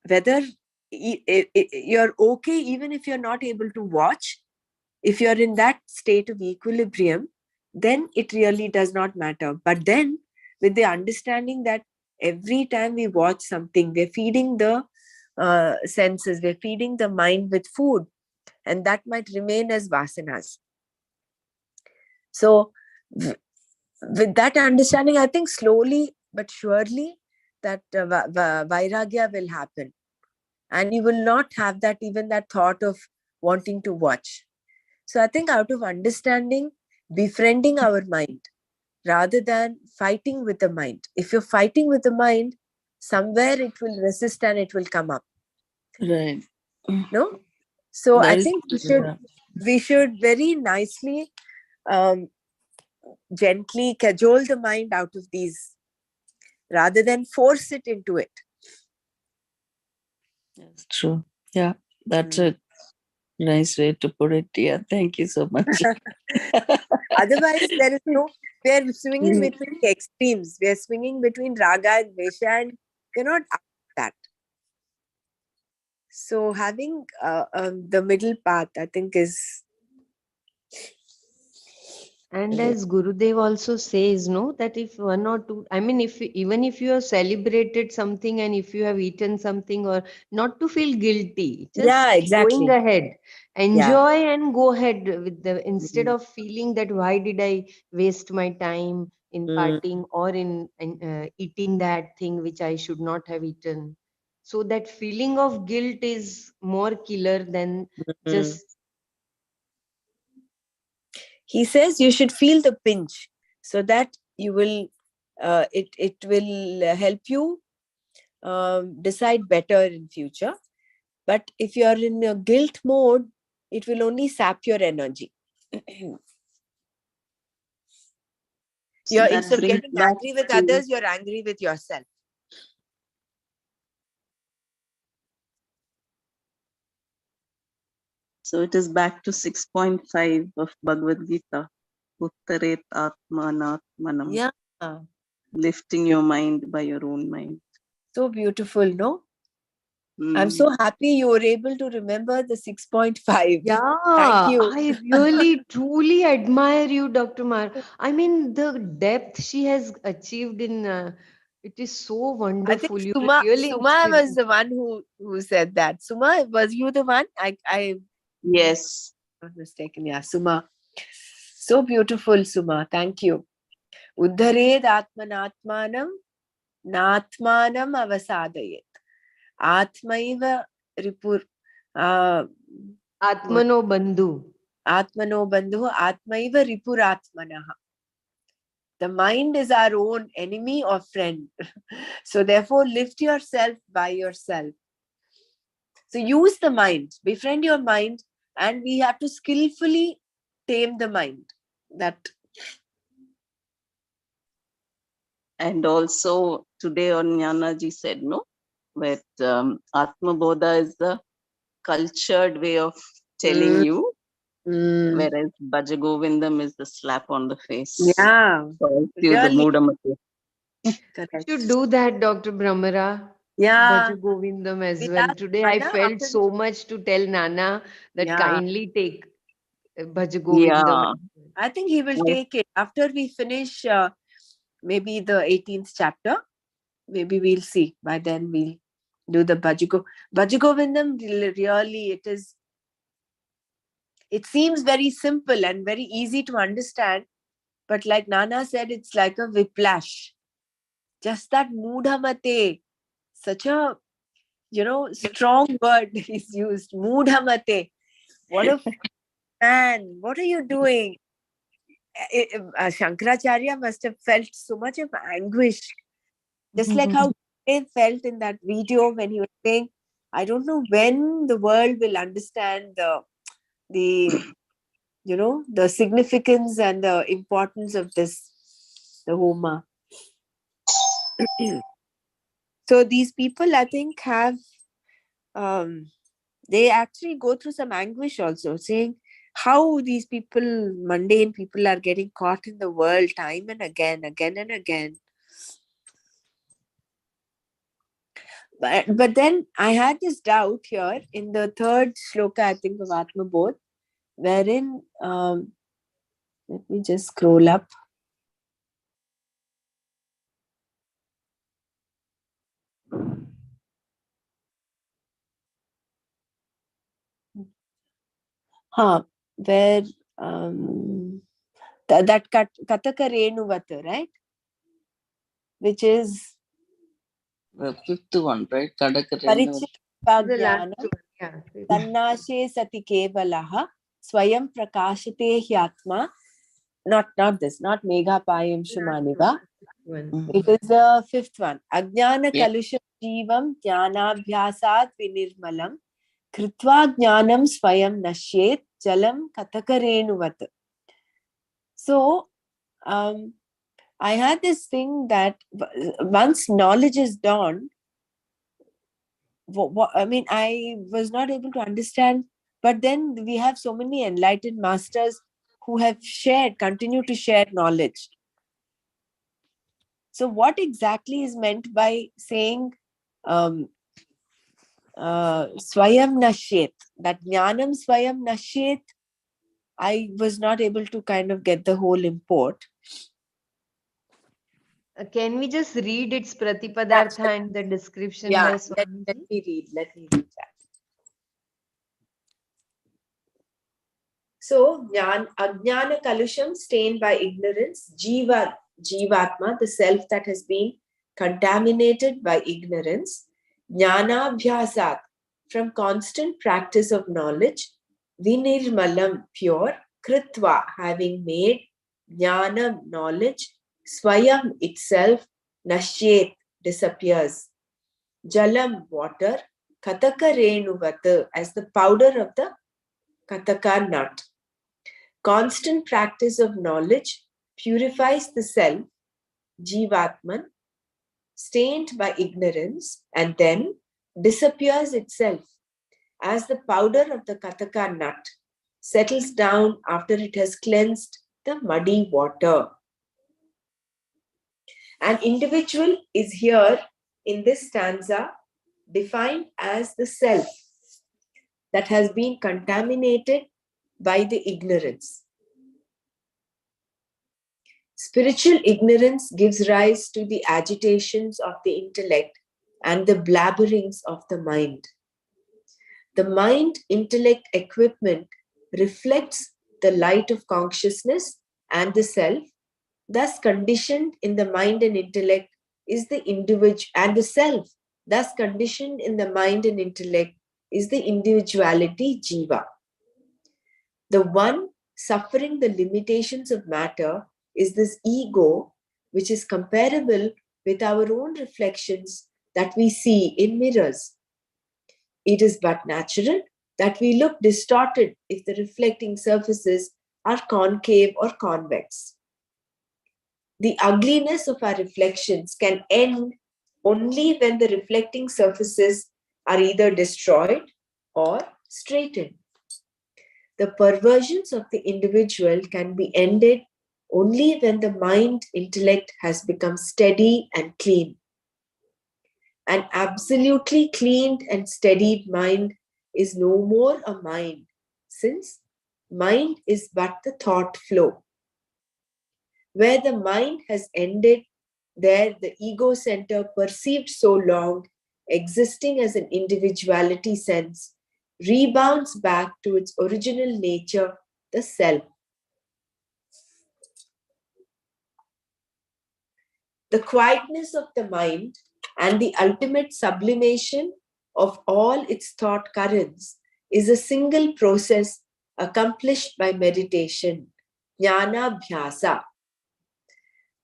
[SPEAKER 1] whether you're okay, even if you're not able to watch, if you're in that state of equilibrium, then it really does not matter. But then, with the understanding that every time we watch something, we're feeding the senses, we're feeding the mind with food, and that might remain as vasanas. So, with that understanding, I think slowly but surely that vairagya will happen, and you will not have that, even that thought of wanting to watch. So I think out of understanding, befriending our mind rather than fighting with the mind. If you're fighting with the mind, somewhere it will resist and it will come up.
[SPEAKER 2] Right.
[SPEAKER 1] No? So I
[SPEAKER 2] That is.
[SPEAKER 1] think
[SPEAKER 2] Yeah.
[SPEAKER 1] we should very nicely, um, gently cajole the mind out of these rather than force it into it.
[SPEAKER 2] That's true. Yeah, that's
[SPEAKER 1] Mm.
[SPEAKER 2] a nice way to put it. Yeah, thank you so much.
[SPEAKER 1] Otherwise, there is no, we are swinging
[SPEAKER 2] Mm.
[SPEAKER 1] between extremes. We are swinging between raga and vesha, and cannot ask that. So having the middle path, I think, is
[SPEAKER 3] And as Gurudev also says, no, that if one or two, I mean, if even if you have celebrated something and if you have eaten something, or not to feel guilty, just
[SPEAKER 1] yeah,
[SPEAKER 3] going
[SPEAKER 1] exactly.
[SPEAKER 3] ahead,
[SPEAKER 1] Yeah.
[SPEAKER 3] enjoy and go ahead with the, instead
[SPEAKER 1] Mm,
[SPEAKER 3] of feeling that why did I waste my time in
[SPEAKER 1] mm,
[SPEAKER 3] partying or in eating that thing which I should not have eaten. So that feeling of guilt is more killer than
[SPEAKER 1] mm.
[SPEAKER 3] just.
[SPEAKER 1] He says you should feel the pinch so that you will, it will help you decide better in future. But if you are in a guilt mode, it will only sap your energy.
[SPEAKER 4] So
[SPEAKER 1] You're,
[SPEAKER 4] that
[SPEAKER 1] instead of
[SPEAKER 4] brings
[SPEAKER 1] getting
[SPEAKER 4] back
[SPEAKER 1] angry with
[SPEAKER 4] to,
[SPEAKER 1] others, you're angry with yourself.
[SPEAKER 4] so it is back to 6.5 of Bhagavad Gita. Uttaret Atma Manam.
[SPEAKER 1] Yeah.
[SPEAKER 4] Lifting your mind by your own mind.
[SPEAKER 1] So beautiful, no? I'm
[SPEAKER 4] Mm.
[SPEAKER 1] so happy you were able to remember the 6.5.
[SPEAKER 3] Yeah,
[SPEAKER 1] Thank you.
[SPEAKER 3] I really truly admire you, Dr. Mar. I mean, the depth she has achieved in It is so
[SPEAKER 1] I think
[SPEAKER 3] wonderful. You
[SPEAKER 1] Suma
[SPEAKER 3] really
[SPEAKER 1] was the one who said that. Suma, was you the one? I
[SPEAKER 4] Yes.
[SPEAKER 1] not mistaken. Yeah, Suma. So beautiful, Suma. Thank you. Uddhared atmanatmanam natmanam avasadayet. Atmaiva ripur. Uh, what?
[SPEAKER 3] Atmano Bandhu.
[SPEAKER 1] Atmano bandhu atmaiva ripuratmanaha. The mind is our own enemy or friend. So therefore, lift yourself by yourself. So use the mind, befriend your mind, and we have to skillfully tame the mind. That
[SPEAKER 4] And also today on Jnanaji said, no, that Atma bodha is the cultured way of telling you, whereas Bhaja Govindam is the slap on the face.
[SPEAKER 1] yeah,
[SPEAKER 4] So you the
[SPEAKER 1] really
[SPEAKER 4] Moodamati.
[SPEAKER 1] correct.
[SPEAKER 3] Should do that, Dr. Brahmara.
[SPEAKER 1] Yeah,
[SPEAKER 3] Bhaja Govindam as
[SPEAKER 1] we
[SPEAKER 3] well.
[SPEAKER 1] asked
[SPEAKER 3] Today I
[SPEAKER 1] Nana
[SPEAKER 3] felt
[SPEAKER 1] after.
[SPEAKER 3] so much to tell Nana that
[SPEAKER 1] Yeah,
[SPEAKER 3] kindly take Bhaja Govindam.
[SPEAKER 4] Yeah.
[SPEAKER 1] I think he will take it after we finish maybe the 18th chapter. Maybe we'll see. By then we'll do the Bhajagovindam. Really, it seems very simple and very easy to understand. But like Nana said, it's like a whiplash. Just that mudhamate, such a, strong word is used. Mudhamate. What a man. What are you doing? Shankaracharya must have felt so much of anguish. Just like how they felt in that video when he was saying, I don't know when the world will understand the the significance and the importance of the Homa. So these people, I think, have they actually go through some anguish also, saying how these people, mundane people, are getting caught in the world time and again and again. But then I had this doubt here in the third shloka, I think, of Atma Bodh, wherein, let me just scroll up. Where that Kataka Renuvata, right? Which is
[SPEAKER 2] The fifth one, right? Kadakarenu.
[SPEAKER 3] The last
[SPEAKER 1] Parichitva
[SPEAKER 3] one. Yeah.
[SPEAKER 1] Tannashe Sati Kevalaha Swayam Prakashate Hyatma. Not this, not Megha Payam Shumaniva.
[SPEAKER 3] One.
[SPEAKER 1] It is the fifth one. Ajnana
[SPEAKER 2] Yeah.
[SPEAKER 1] Kalusham Jivam Jnanabhyasat Vinirmalam Kritva Jnanam Swayam Nashet Jalam Katakarenuvat. So, I had this thing that once knowledge is dawned, I was not able to understand. But then we have so many enlightened masters who have continue to share knowledge. So what exactly is meant by saying Swayam Nashet? That Jnanam Swayam Nashet, I was not able to kind of get the whole import.
[SPEAKER 3] Can we just read its Pratipadartha and the description by
[SPEAKER 1] Let
[SPEAKER 3] Swamiji?
[SPEAKER 1] me read that. So, Ajnana Kalusham, stained by ignorance, Jivatma, the self that has been contaminated by ignorance, Jnana Bhyasat, from constant practice of knowledge, Vinirmalam, pure, Kritva, having made, Jnana, knowledge, Swayam, itself, Nashet, disappears, Jalam, water, Kataka Renuvat, as the powder of the Kataka nut. Constant practice of knowledge purifies the self, Jivatman, stained by ignorance, and then disappears itself as the powder of the Kataka nut settles down after it has cleansed the muddy water. An individual is here in this stanza defined as the self that has been contaminated by the ignorance. Spiritual ignorance gives rise to the agitations of the intellect and the blabberings of the mind. The mind-intellect equipment reflects the light of consciousness and the self. Thus, conditioned in the mind and intellect is the individual, and the self. Thus, conditioned in the mind and intellect is the individuality, jiva. The one suffering the limitations of matter is this ego, which is comparable with our own reflections that we see in mirrors. It is but natural that we look distorted if the reflecting surfaces are concave or convex. The ugliness of our reflections can end only when the reflecting surfaces are either destroyed or straightened. The perversions of the individual can be ended only when the mind intellect has become steady and clean. An absolutely cleaned and steadied mind is no more a mind, since mind is but the thought flow. Where the mind has ended, there the ego center perceived so long, existing as an individuality sense, rebounds back to its original nature, the self. The quietness of the mind and the ultimate sublimation of all its thought currents is a single process accomplished by meditation, jnana bhyasa.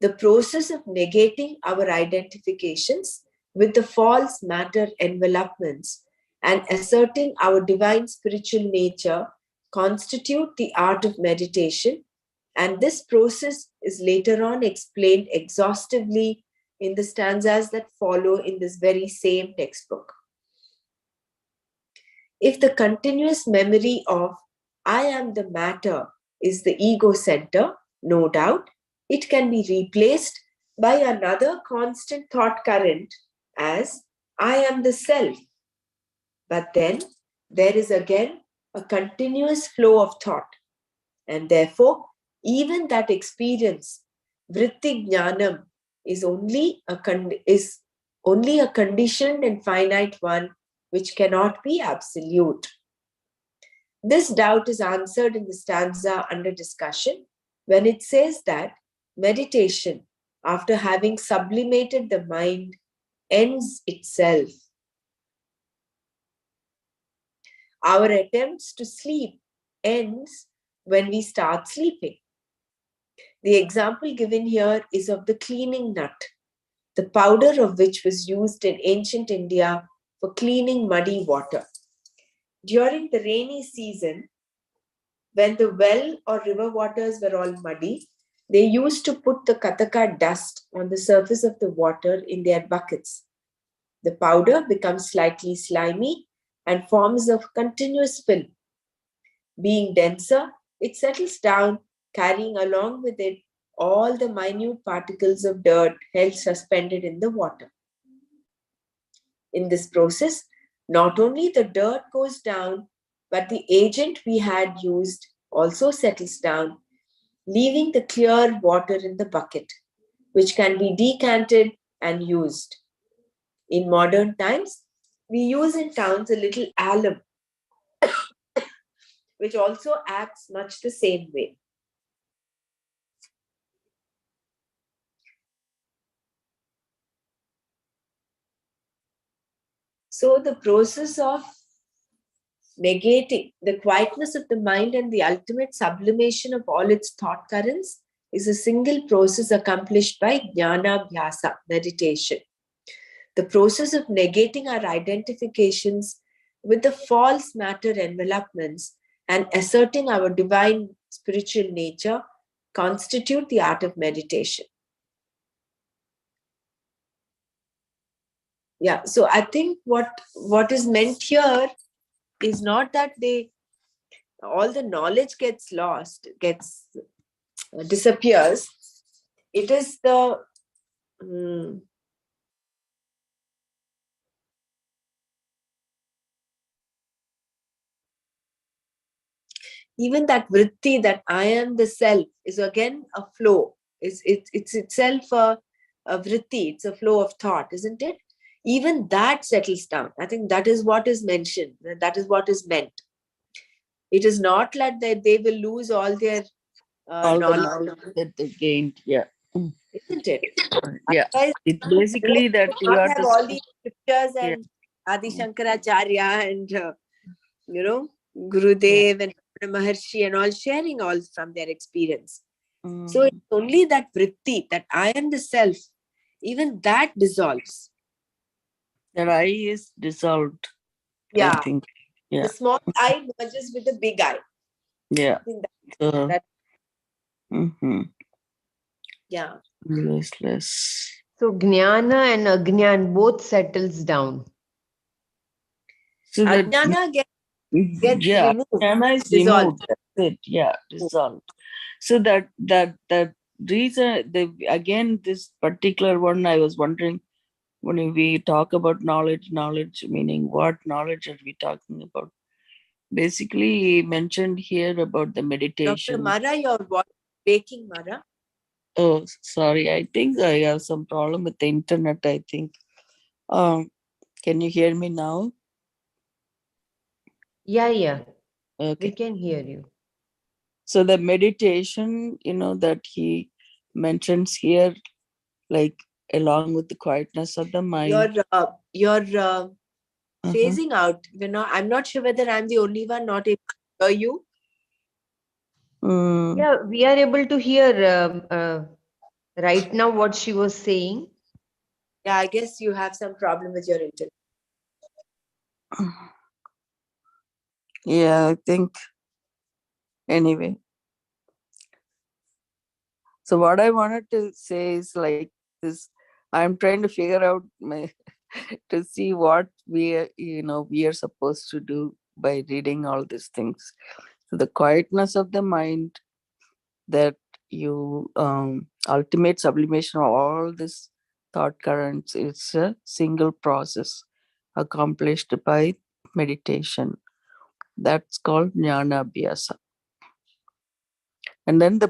[SPEAKER 1] The process of negating our identifications with the false matter envelopments and asserting our divine spiritual nature constitute the art of meditation, and this process is later on explained exhaustively in the stanzas that follow in this very same textbook. If the continuous memory of I am the matter is the ego center, no doubt, it can be replaced by another constant thought current as I am the self. But then there is again a continuous flow of thought, and therefore even that experience, vritti jnanam, is only a conditioned and finite one which cannot be absolute. This doubt is answered in the stanza under discussion when it says that meditation, after having sublimated the mind, ends itself. Our attempts to sleep ends when we start sleeping. The example given here is of the cleaning nut, the powder of which was used in ancient India for cleaning muddy water. During the rainy season, when the well or river waters were all muddy, they used to put the kataka dust on the surface of the water in their buckets. The powder becomes slightly slimy and forms a continuous film. Being denser, it settles down, carrying along with it all the minute particles of dirt held suspended in the water. In this process, not only the dirt goes down, but the agent we had used also settles down, leaving the clear water in the bucket, which can be decanted and used. In modern times, we use in towns a little alum, which also acts much the same way. So the process of negating the quietness of the mind and the ultimate sublimation of all its thought currents is a single process accomplished by jnana bhyasa, meditation. The process of negating our identifications with the false matter envelopments and asserting our divine spiritual nature constitute the art of meditation. Yeah, so I think what is meant here is not that all the knowledge gets lost, disappears. It is the even that vritti, that I am the self, is again a flow. It's itself a vritti, it's a flow of thought, isn't it? Even that settles down. I think that is what is mentioned, that is what is meant. It is not like that they will lose all their
[SPEAKER 2] All the
[SPEAKER 1] knowledge,
[SPEAKER 2] knowledge that they gained. Yeah. Mm.
[SPEAKER 1] isn't it?
[SPEAKER 2] Yeah.
[SPEAKER 1] Otherwise,
[SPEAKER 2] It's
[SPEAKER 1] you know,
[SPEAKER 2] basically
[SPEAKER 1] we
[SPEAKER 2] that
[SPEAKER 1] would
[SPEAKER 2] you
[SPEAKER 1] not
[SPEAKER 2] are
[SPEAKER 1] have
[SPEAKER 2] the
[SPEAKER 1] all these scriptures
[SPEAKER 2] yeah.
[SPEAKER 1] and Adi
[SPEAKER 2] Mm.
[SPEAKER 1] Shankaracharya and you know,
[SPEAKER 2] Yeah.
[SPEAKER 1] Gurudev and Maharshi and all sharing all from their experience. So it's
[SPEAKER 2] Mm.
[SPEAKER 1] only that vritti, that I am the self, even that dissolves.
[SPEAKER 2] That I is dissolved, I
[SPEAKER 1] Yeah.
[SPEAKER 2] think.
[SPEAKER 1] The
[SPEAKER 2] Yeah.
[SPEAKER 1] small I merges with the big I.
[SPEAKER 2] Yeah.
[SPEAKER 1] I think
[SPEAKER 2] So,
[SPEAKER 1] that
[SPEAKER 2] mm-hmm.
[SPEAKER 1] yeah.
[SPEAKER 2] Useless.
[SPEAKER 3] So Jnana and Agnan both settles down.
[SPEAKER 2] So that
[SPEAKER 1] Ajnana gets
[SPEAKER 2] yeah,
[SPEAKER 1] removed,
[SPEAKER 2] Jnana is
[SPEAKER 1] dissolved.
[SPEAKER 2] removed. That's it. Yeah, dissolved. So that reason the again this particular one I was wondering when we talk about knowledge meaning what knowledge are we talking about? Basically, he mentioned here about the
[SPEAKER 1] Dr.
[SPEAKER 2] meditation.
[SPEAKER 1] Mara, your voice is breaking, Mara.
[SPEAKER 2] Oh, sorry. I think I have some problem with the internet. I think. Can you hear me now?
[SPEAKER 3] Yeah. We
[SPEAKER 2] Okay.
[SPEAKER 3] can hear you.
[SPEAKER 2] So the meditation, that he mentions here, like along with the quietness of the mind.
[SPEAKER 1] You're
[SPEAKER 2] Uh-huh.
[SPEAKER 1] phasing out. I'm not sure whether I'm the only one not able to hear you.
[SPEAKER 2] Mm,
[SPEAKER 3] Yeah, we are able to hear right now what she was saying.
[SPEAKER 1] Yeah, I guess you have some problem with your internet.
[SPEAKER 2] yeah, I think anyway. So what I wanted to say is like this. I'm trying to figure out to see what we are supposed to do by reading all these things. So the quietness of the mind, that you ultimate sublimation of all this thought currents, it's a single process accomplished by meditation. That's called jnana abhyasa. And then the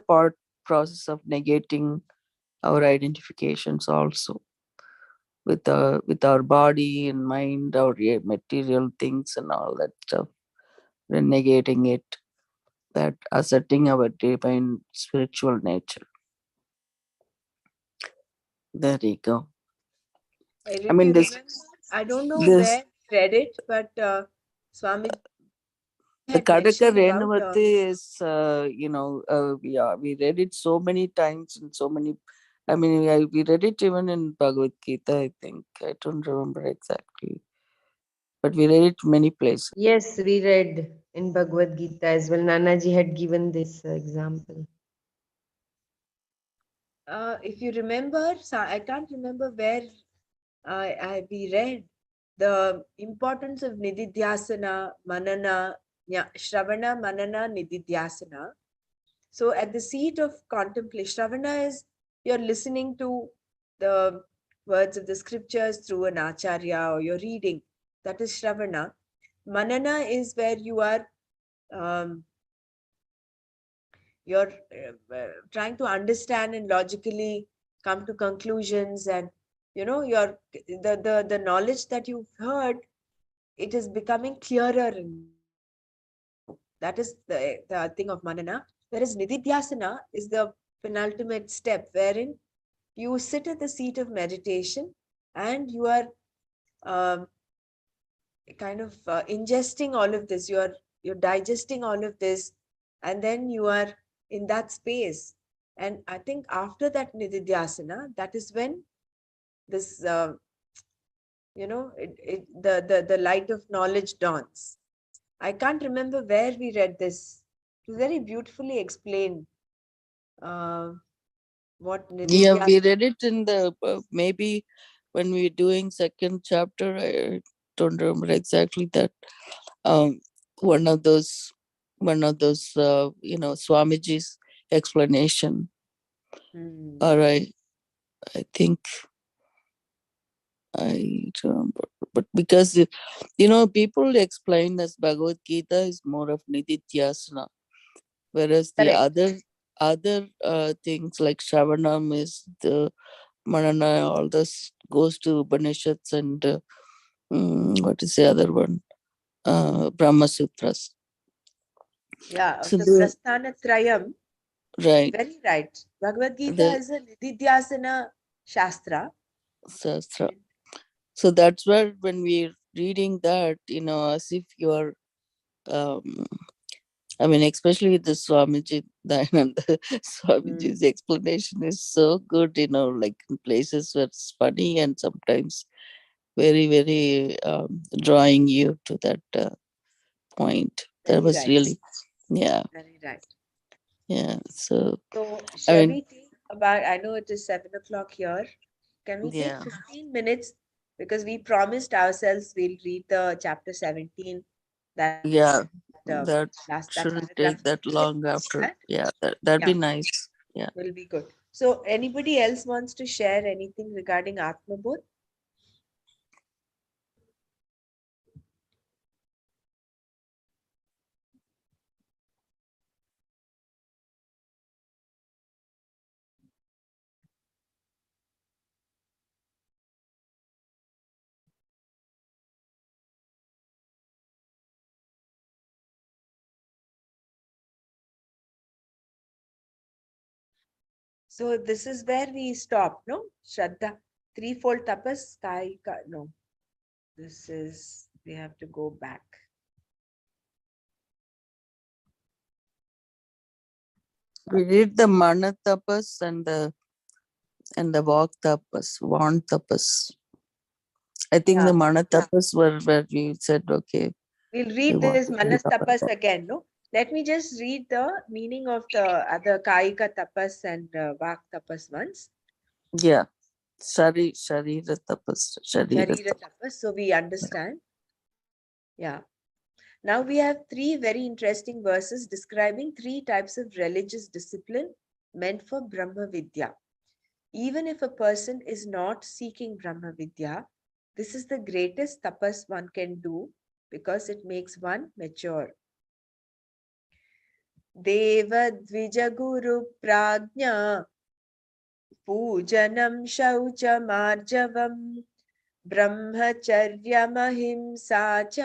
[SPEAKER 2] process of negating our identifications also with our body and mind, our material things and all that stuff, renegating it, that asserting our divine spiritual nature. There you go. I
[SPEAKER 1] If
[SPEAKER 2] mean
[SPEAKER 1] you
[SPEAKER 2] this
[SPEAKER 1] remember, I don't know
[SPEAKER 2] this
[SPEAKER 1] where I read it, but Swami
[SPEAKER 2] the
[SPEAKER 1] had
[SPEAKER 2] Kadaka
[SPEAKER 1] mentioned about
[SPEAKER 2] Renavati is, we read it so many times and so many. I mean, we read it even in Bhagavad Gita, I think. I don't remember exactly. But we read it many places.
[SPEAKER 3] Yes, we read in Bhagavad Gita as well. Nanaji had given this example.
[SPEAKER 1] if you remember, I can't remember where we read the importance of Nididhyasana, Manana, Shravana, Manana, Nididhyasana. So at the seat of contemplation, Shravana is you're listening to the words of the scriptures through an acharya or you're reading. That is Shravana. Manana is where you are um, you're trying to understand and logically come to conclusions, and your the knowledge that you've heard, it is becoming clearer in you. That is the thing of manana. Whereas nididhyasana is the penultimate step, wherein you sit at the seat of meditation and you are um, kind of ingesting all of this, you're digesting all of this, and then you are in that space. And I think after that nididhyasana, that is when this the light of knowledge dawns. I can't remember where we read this. It was very beautifully explained, uh, what
[SPEAKER 2] Yeah, we
[SPEAKER 1] nididhyasana.
[SPEAKER 2] read it in the maybe when we were doing second chapter. I don't remember exactly that. Um, one of those, Swamiji's explanation.
[SPEAKER 1] Hmm.
[SPEAKER 2] All right, I think I remember, but because people explain as Bhagavad Gita is more of Nididhyasana, whereas the
[SPEAKER 1] Correct.
[SPEAKER 2] other things like Shravanam is the Manana, all this goes to Upanishads and what is the other one? Brahma Sutras.
[SPEAKER 1] Yeah, of
[SPEAKER 2] So
[SPEAKER 1] the
[SPEAKER 2] the
[SPEAKER 1] Prasthana Trayam.
[SPEAKER 2] right,
[SPEAKER 1] Very right. Bhagavad Gita
[SPEAKER 2] the
[SPEAKER 1] has a Nididhyasana Shastra.
[SPEAKER 2] Sastra. So that's where when we're reading that, as if you're, um, I mean, especially the Swamiji, Dayananda Swamiji's explanation is so good, like in places where it's funny and sometimes very, very drawing you to that point. That
[SPEAKER 1] Very
[SPEAKER 2] was
[SPEAKER 1] right.
[SPEAKER 2] really, yeah,
[SPEAKER 1] Very right.
[SPEAKER 2] yeah. So,
[SPEAKER 1] So,
[SPEAKER 2] I
[SPEAKER 1] shall
[SPEAKER 2] mean,
[SPEAKER 1] we take about, I know it is 7 o'clock here. Can we take
[SPEAKER 2] yeah,
[SPEAKER 1] 15 minutes? Because we promised ourselves we'll read the chapter 17, that
[SPEAKER 2] yeah,
[SPEAKER 1] that
[SPEAKER 2] that
[SPEAKER 1] paragraph
[SPEAKER 2] shouldn't
[SPEAKER 1] 15.
[SPEAKER 2] take that long after.
[SPEAKER 1] That,
[SPEAKER 2] Yeah, that'd
[SPEAKER 1] yeah,
[SPEAKER 2] be nice. Yeah.
[SPEAKER 1] will be good. So, anybody else wants to share anything regarding Atma Bodh? So, this is where we stop, no? Shraddha, threefold tapas, kaika, no. This is, we have to go back.
[SPEAKER 2] We did the mana tapas and the walk tapas, want tapas. I think the
[SPEAKER 1] Yeah.
[SPEAKER 2] mana tapas were where we said, okay,
[SPEAKER 1] We'll
[SPEAKER 2] we
[SPEAKER 1] read
[SPEAKER 2] want
[SPEAKER 1] this
[SPEAKER 2] to read
[SPEAKER 1] Manas
[SPEAKER 2] about
[SPEAKER 1] Tapas
[SPEAKER 2] that.
[SPEAKER 1] again, no? Let me just read the meaning of the other Kaika Tapas and Vak Tapas once.
[SPEAKER 2] Yeah. Sharira tapas. Sharira
[SPEAKER 1] Sharira
[SPEAKER 2] tapas.
[SPEAKER 1] Tapas, so we understand. Yeah. Now we have three very interesting verses describing three types of religious discipline meant for Brahma Vidya. Even if a person is not seeking Brahma Vidya, this is the greatest tapas one can do because it makes one mature. देवद्विजगुरुप्राज्ञा पूजनं शौचमार्जवम् ब्रह्मचर्यमहिंसा च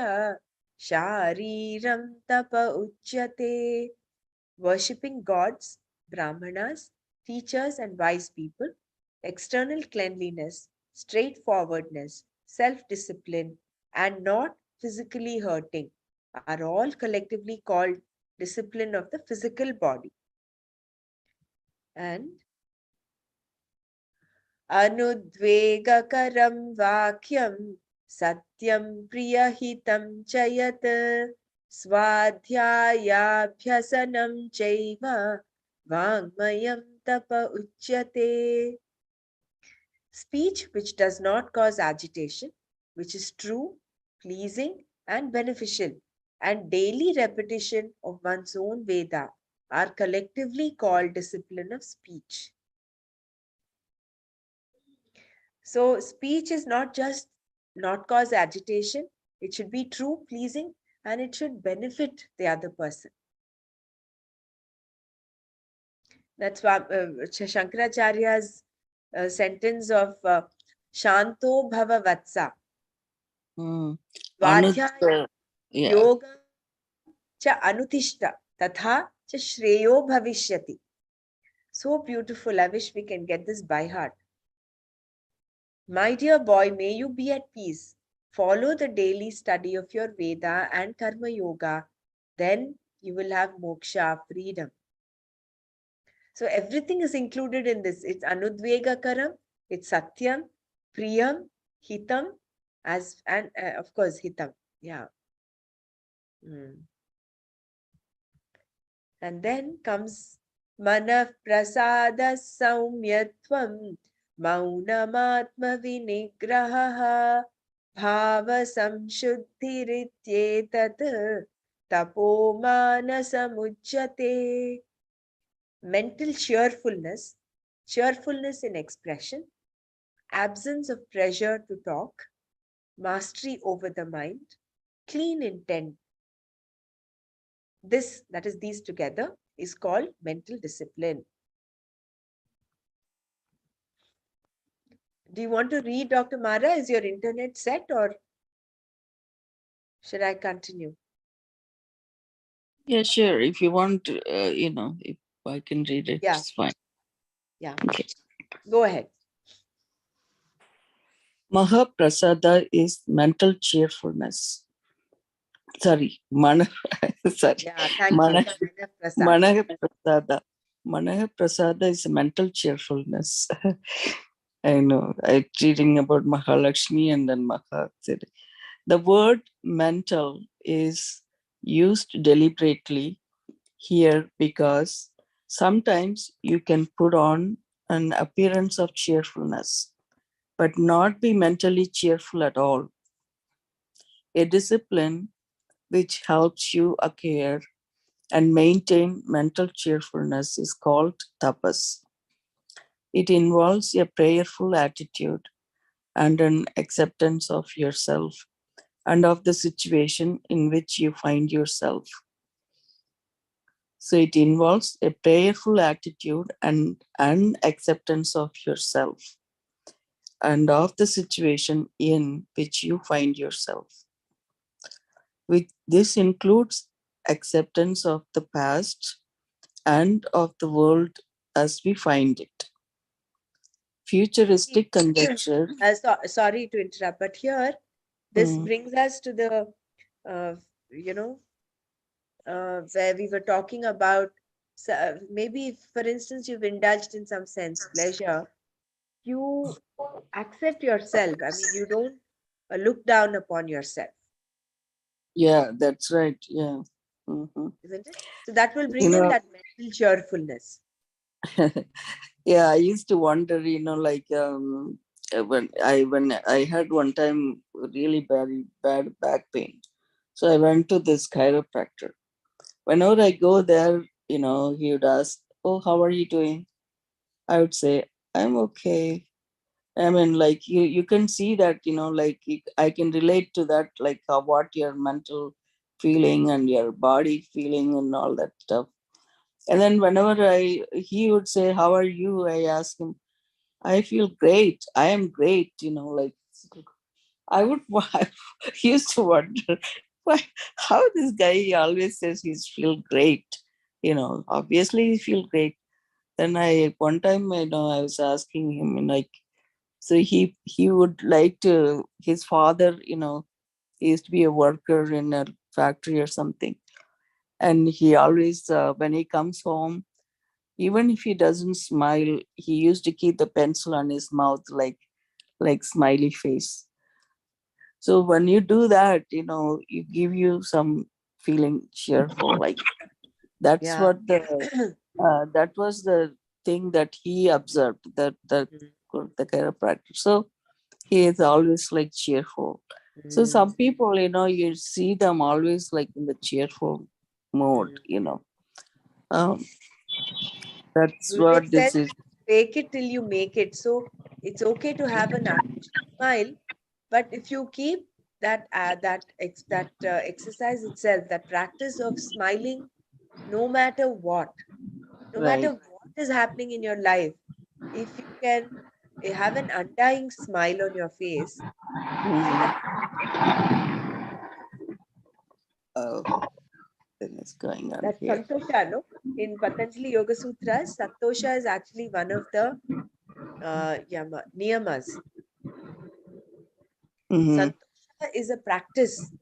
[SPEAKER 1] शारीरं तप उच्यते. Worshipping gods, brahmanas, teachers and wise people, external cleanliness, straightforwardness, self-discipline, and not physically hurting are all collectively called discipline of the physical body. And अनुद्वेगकरं वाक्यं सत्यं प्रियहितं च यत् स्वाध्यायाभ्यसनं चैव वाङ्मयं तप उच्यते. Speech which does not cause agitation, which is true, pleasing, and beneficial, and daily repetition of one's own Veda are collectively called discipline of speech. So, speech is not just not cause agitation, it should be true, pleasing, and it should benefit the other person. That's why Shankaracharya's sentence of Shanto Bhava Vatsa,
[SPEAKER 2] Mm. Anuj,
[SPEAKER 1] Vadhyaya
[SPEAKER 2] yeah.
[SPEAKER 1] Yoga cha Anutishta Tatha cha Shreyo Bhavishyati. So beautiful. I wish we can get this by heart. My dear boy, may you be at peace. Follow the daily study of your Veda and Karma Yoga. Then you will have moksha, freedom. So everything is included in this. It's Anudvegakaram, it's Satyam, Priyam, Hitam, and of course Hitam. Yeah. Mm. And then comes Manah Prasada Saumyatvam Maunamatma Vinigraha Bhava Samshuddhirityetat Tapo Manasamujjate. Mental cheerfulness, cheerfulness in expression, absence of pressure to talk, mastery over the mind, clean intent. This, that is, these together, is called mental discipline. Do you want to read, Dr. Mara? Is your internet set or should I continue?
[SPEAKER 2] Yeah, sure. If you want, if I can read it,
[SPEAKER 1] Yeah,
[SPEAKER 2] it's fine.
[SPEAKER 1] yeah.
[SPEAKER 2] Okay.
[SPEAKER 1] Go ahead.
[SPEAKER 2] Mahaprasada is mental cheerfulness. Sorry, sorry.
[SPEAKER 1] Yeah, thank you.
[SPEAKER 2] Mana,
[SPEAKER 1] Mana Prasad.
[SPEAKER 2] Manaha Prasada is mental cheerfulness. I know. I'm reading about Mahalakshmi and then Maha. The word mental is used deliberately here because sometimes you can put on an appearance of cheerfulness, but not be mentally cheerful at all. A discipline which helps you acquire and maintain mental cheerfulness is called tapas. It involves a prayerful attitude and an acceptance of yourself and of the situation in which you find yourself. So it involves a prayerful attitude and an acceptance of yourself and of the situation in which you find yourself. This includes acceptance of the past and of the world as we find it. Futuristic conjecture.
[SPEAKER 1] Sorry to interrupt, but here this
[SPEAKER 2] Mm,
[SPEAKER 1] brings us to the, uh, you know, where we were talking about maybe, if, for instance, you've indulged in some sense pleasure, you accept yourself. I mean, you don't look down upon yourself,
[SPEAKER 2] yeah, that's right. Yeah. Mhm.
[SPEAKER 1] isn't it? So that will
[SPEAKER 2] You
[SPEAKER 1] bring in
[SPEAKER 2] know,
[SPEAKER 1] that mental cheerfulness.
[SPEAKER 2] yeah, I used to wonder, like when I had one time really bad back pain. So I went to this chiropractor. Whenever I go there, he would ask, "Oh, how are you doing?" I would say, "I'm okay." I mean, like you can see that, like I can relate to that, like what your mental feeling and your body feeling and all that stuff. And then whenever he would say, "How are you?" I ask him, "I feel great. I am great." Like I would, I used to wonder why, how this guy always says he's feel great. Obviously he feel great. Then one time, I was asking him, and like, so he would like to, his father, he used to be a worker in a factory or something. And he always, when he comes home, even if he doesn't smile, he used to keep the pencil on his mouth, like smiley face. So when you do that, you give you some feeling cheerful. Like that's
[SPEAKER 1] Yeah.
[SPEAKER 2] what that was the thing that he observed, that
[SPEAKER 1] Mm,
[SPEAKER 2] the chiropractor. So he is always like cheerful. So
[SPEAKER 1] mm,
[SPEAKER 2] some people, you see them always like in the cheerful mode.
[SPEAKER 1] mm.
[SPEAKER 2] Um, that's
[SPEAKER 1] Gurudev
[SPEAKER 2] what
[SPEAKER 1] says,
[SPEAKER 2] this is.
[SPEAKER 1] fake it till you make it. So it's okay to have an artificial smile, but if you keep that exercise itself, that practice of smiling, no matter what, no matter
[SPEAKER 2] Right.
[SPEAKER 1] what is happening in your life, if you can have an undying smile on your face, see that
[SPEAKER 2] Mhm. Oh, thing is going on
[SPEAKER 1] that
[SPEAKER 2] here.
[SPEAKER 1] Santosha, no? In Patanjali Yoga Sutras, Santosha is actually one of the niyamas.
[SPEAKER 2] Hmm.
[SPEAKER 1] Santosha is a practice.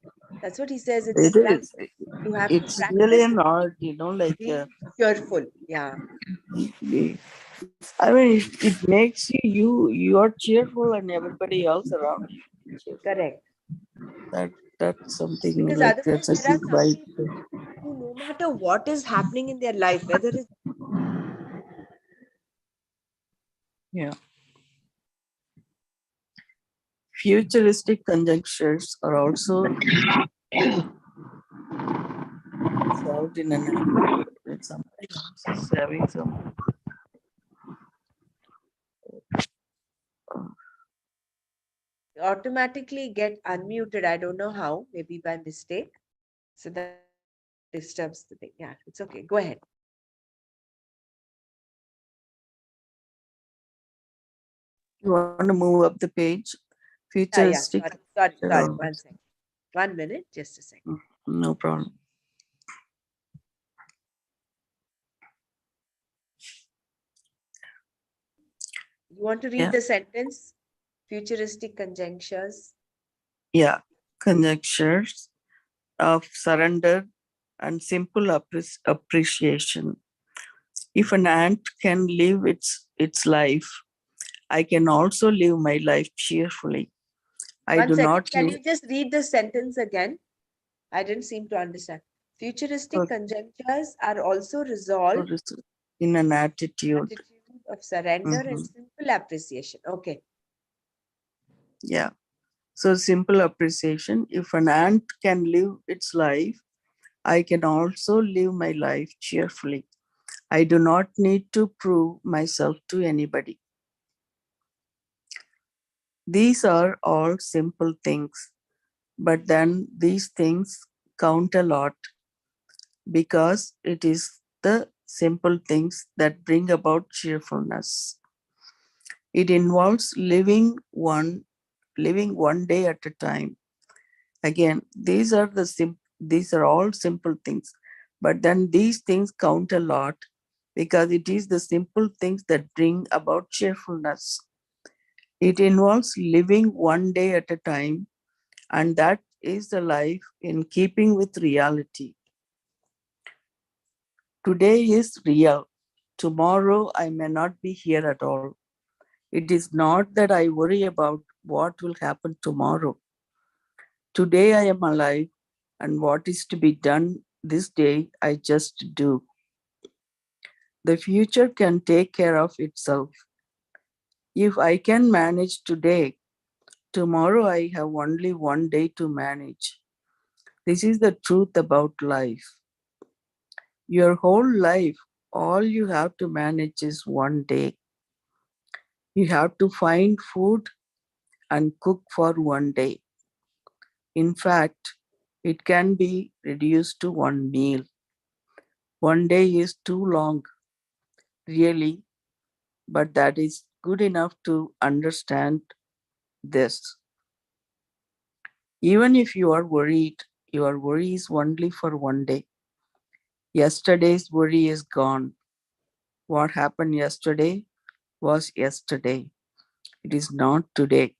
[SPEAKER 1] That's what he says. It's a
[SPEAKER 2] It
[SPEAKER 1] practice.
[SPEAKER 2] is.
[SPEAKER 1] You have to
[SPEAKER 2] It's really
[SPEAKER 1] practice
[SPEAKER 2] an art, like
[SPEAKER 1] being cheerful. Yeah,
[SPEAKER 2] I mean, it makes you're cheerful, and everybody else around you is cheerful.
[SPEAKER 1] correct.
[SPEAKER 2] That that's something
[SPEAKER 1] Because
[SPEAKER 2] like
[SPEAKER 1] otherwise,
[SPEAKER 2] that's a
[SPEAKER 1] there are
[SPEAKER 2] good
[SPEAKER 1] some
[SPEAKER 2] vibe.
[SPEAKER 1] people who, no matter what is happening in their life, whether it's
[SPEAKER 2] Yeah. Futuristic conjunctures are also solved in an sometimes having some.
[SPEAKER 1] automatically get unmuted, I don't know how, maybe by mistake. So that disturbs the thing. Yeah, it's okay. Go ahead.
[SPEAKER 2] You want to move up the page?
[SPEAKER 1] Yeah.
[SPEAKER 2] Futuristic.
[SPEAKER 1] Sorry. 1 second. 1 minute. Just a second.
[SPEAKER 2] No problem.
[SPEAKER 1] You want to read
[SPEAKER 2] Yeah.
[SPEAKER 1] the sentence? Futuristic conjunctures.
[SPEAKER 2] Yeah. Conjectures of surrender and simple appreciation. If an ant can live its life, I can also live my life cheerfully. I
[SPEAKER 1] One
[SPEAKER 2] do
[SPEAKER 1] second.
[SPEAKER 2] not
[SPEAKER 1] Can
[SPEAKER 2] need
[SPEAKER 1] you just read the sentence again? I didn't seem to understand. Futuristic conjunctures are also resolved
[SPEAKER 2] in an attitude.
[SPEAKER 1] attitude of surrender and
[SPEAKER 2] Mhm.
[SPEAKER 1] simple appreciation. Okay.
[SPEAKER 2] Yeah. So simple appreciation. If an ant can live its life, I can also live my life cheerfully. I do not need to prove myself to anybody. These are all simple things, but then these things count a lot because it is the simple things that bring about cheerfulness. It involves living one day at a time. Again, these are all simple things, but then these things count a lot because it is the simple things that bring about cheerfulness. It involves living one day at a time, and that is the life in keeping with reality. Today is real. Tomorrow I may not be here at all. It is not that I worry about what will happen tomorrow. Today I am alive, and what is to be done this day, I just do. The future can take care of itself. If I can manage today, tomorrow I have only one day to manage. This is the truth about life. Your whole life, all you have to manage is one day. You have to find food and cook for one day. In fact, it can be reduced to one meal. One day is too long, really, but that is good enough to understand this. Even if you are worried, your worry is only for one day. Yesterday's worry is gone. What happened yesterday was yesterday. It is not today.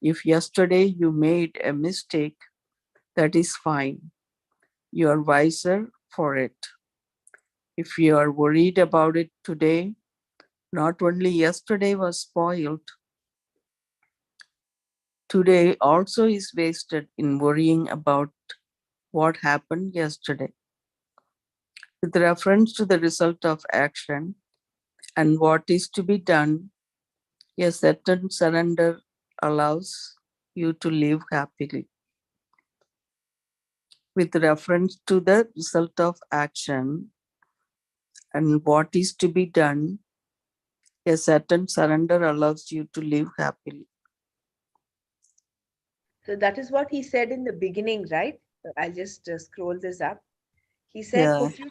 [SPEAKER 2] If yesterday you made a mistake, that is fine. You are wiser for it. If you are worried about it today, not only yesterday was spoiled, today also is wasted in worrying about what happened yesterday. With reference to the result of action and what is to be done, a certain surrender allows you to live happily. With reference to the result of action and what is to be done, a certain surrender allows you to live happily.
[SPEAKER 1] So that is what he said in the beginning, right? I'll just scroll this up. He said, for
[SPEAKER 2] Yeah.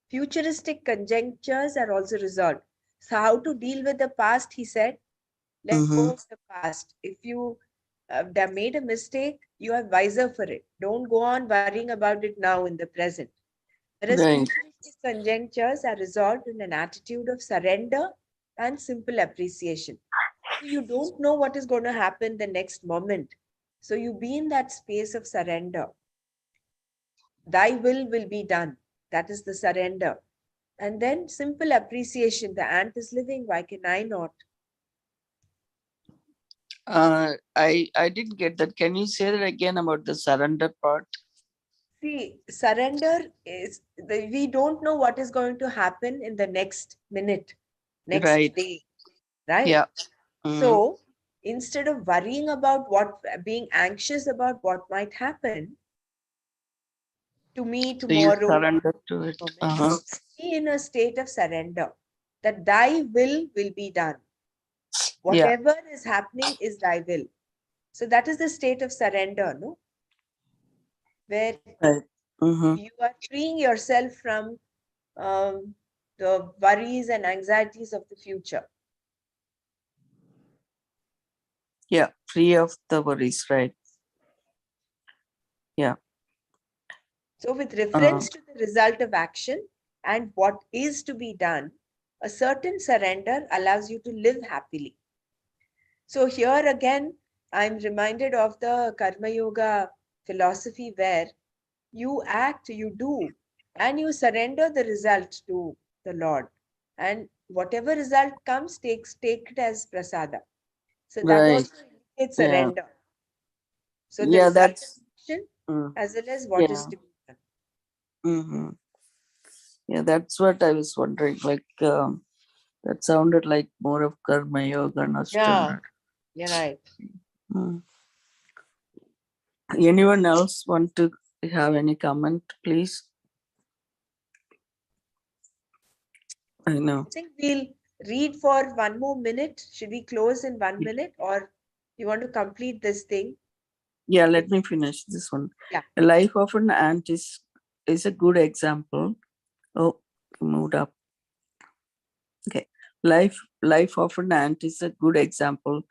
[SPEAKER 1] futuristic conjunctures are also resolved. So how to deal with the past? He said, let go
[SPEAKER 2] Mm-hmm.
[SPEAKER 1] of the past. If you made a mistake, you are wiser for it. Don't go on worrying about it now in the present. Whereas
[SPEAKER 2] Right.
[SPEAKER 1] futuristic conjunctures are resolved in an attitude of surrender and simple appreciation. So you don't know what is going to happen the next moment. So you be in that space of surrender. Thy will be done. That is the surrender. And then simple appreciation. The ant is living. Why can I not?
[SPEAKER 2] I didn't get that. Can you say that again about the surrender part?
[SPEAKER 1] See, surrender is we don't know what is going to happen in the next minute, next
[SPEAKER 2] Right.
[SPEAKER 1] day, right?
[SPEAKER 2] Yeah. Mm-hmm.
[SPEAKER 1] So instead of worrying about being anxious about what might happen to me
[SPEAKER 2] So you
[SPEAKER 1] tomorrow,
[SPEAKER 2] surrender to it.
[SPEAKER 1] moment,
[SPEAKER 2] Uh-huh.
[SPEAKER 1] be in a state of surrender that thy will be done.
[SPEAKER 2] Yeah.
[SPEAKER 1] Whatever is happening is thy will. So that is the state of surrender, no? Where
[SPEAKER 2] Right. Mm-hmm.
[SPEAKER 1] you are freeing yourself from the worries and anxieties of the future.
[SPEAKER 2] Yeah, free of the worries, right? Yeah.
[SPEAKER 1] So, with
[SPEAKER 2] Uh,
[SPEAKER 1] reference to the result of action and what is to be done, a certain surrender allows you to live happily. So, here again, I'm reminded of the Karma Yoga philosophy where you act, you do, and you surrender the result to the Lord. And whatever result comes, take it as prasada. So, that
[SPEAKER 2] right.
[SPEAKER 1] also indicates
[SPEAKER 2] Yeah.
[SPEAKER 1] surrender. So, the
[SPEAKER 2] Yeah,
[SPEAKER 1] result of
[SPEAKER 2] that's
[SPEAKER 1] action
[SPEAKER 2] mm,
[SPEAKER 1] as well as what is
[SPEAKER 2] yeah.
[SPEAKER 1] to be done.
[SPEAKER 2] Hmm. Yeah, that's what I was wondering. Like that sounded like more of karma yoga and
[SPEAKER 1] Yeah,
[SPEAKER 2] Ashtanga.
[SPEAKER 1] you're right.
[SPEAKER 2] Mm. Anyone else want to have any comment, please? I know.
[SPEAKER 1] I think we'll read for one more minute. Should we close in 1 minute or you want to complete this thing?
[SPEAKER 2] Yeah, let
[SPEAKER 1] It's,
[SPEAKER 2] me finish this one.
[SPEAKER 1] yeah.
[SPEAKER 2] A life of an ant is a good example. Oh, moved up. Okay. Life of an ant is a good example.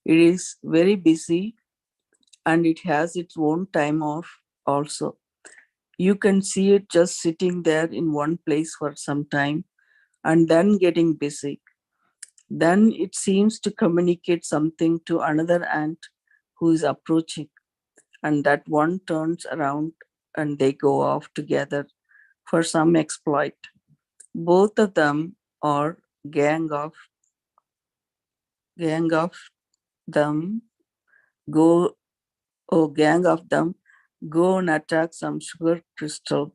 [SPEAKER 2] It is very busy and it has its own time off also. You can see it just sitting there in one place for some time and then getting busy. Then it seems to communicate something to another ant who is approaching, and that one turns around and they go off together for some exploit. Both of them or gang of them go gang of them go and attack some sugar crystal.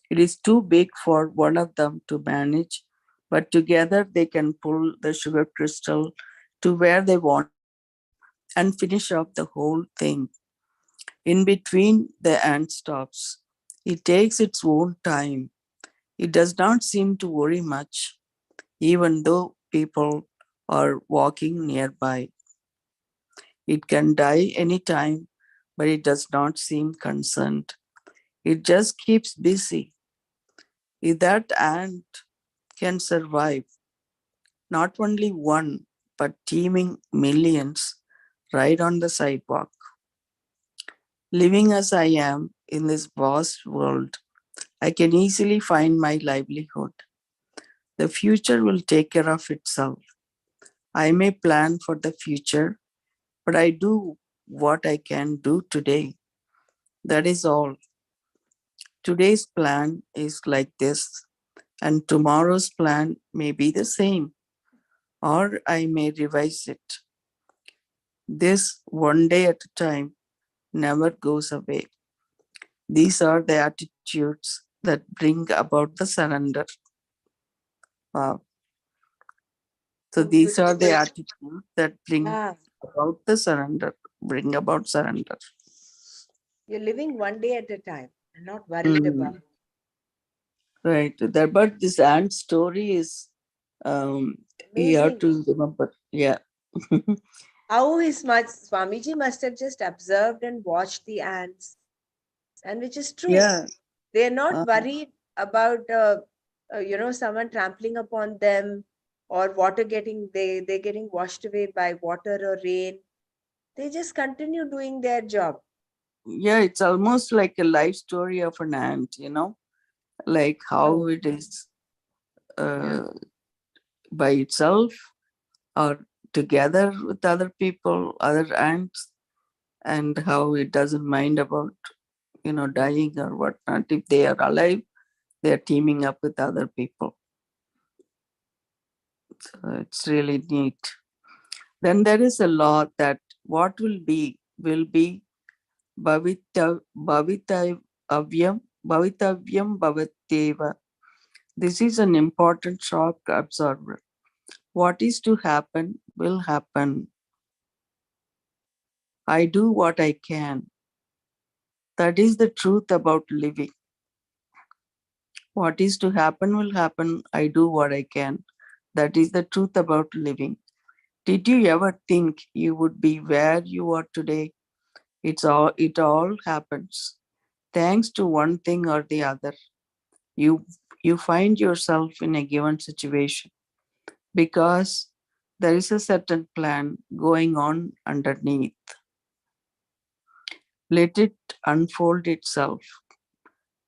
[SPEAKER 2] It is too big for one of them to manage, but together they can pull the sugar crystal to where they want to go and finish off the whole thing. In between, the ant stops. It takes its own time. It does not seem to worry much, even though people are walking nearby. It can die anytime, but it does not seem concerned. It just keeps busy. If that ant can survive, not only one, but teeming millions right on the sidewalk. Living as I am in this vast world, I can easily find my livelihood. The future will take care of itself. I may plan for the future, but I do what I can do today. That is all. Today's plan is like this, and tomorrow's plan may be the same, or I may revise it. This one day at a time never goes away. These are the attitudes that bring about the surrender. Wow. So
[SPEAKER 1] So
[SPEAKER 2] these are the
[SPEAKER 1] beautiful.
[SPEAKER 2] attitudes that bring
[SPEAKER 1] Yeah.
[SPEAKER 2] about the surrender, bring about surrender.
[SPEAKER 1] You're living one day at a time and not worried about.
[SPEAKER 2] Mhm. Right. That, but this ant story is, you have
[SPEAKER 1] Amazing.
[SPEAKER 2] to remember. Yeah.
[SPEAKER 1] How is much Swamiji must have just observed and watched the ants, and which is true.
[SPEAKER 2] Yeah.
[SPEAKER 1] They're not
[SPEAKER 2] Uh,
[SPEAKER 1] worried about someone trampling upon them or water getting they're getting washed away by water or rain. They just continue doing their job.
[SPEAKER 2] yeah, it's almost like a life story of an ant, like
[SPEAKER 1] Wow.
[SPEAKER 2] how it is
[SPEAKER 1] Yeah.
[SPEAKER 2] uh, by itself or together with other people, other ants, and how it doesn't mind about, dying or whatnot. If they are alive, they are teaming up with other people. So it's really neat. Then there is a law that what will be bhavitavyam bhavatyeva. This is an important shock absorber. What is to happen will happen. I do what I can. That is the truth about living. What is to happen will happen. I do what I can. That is the truth about living. Did you ever think you would be where you are today? It all happens. Thanks to one thing or the other. You you find yourself in a given situation because There is a certain plan going on underneath. Let it unfold itself.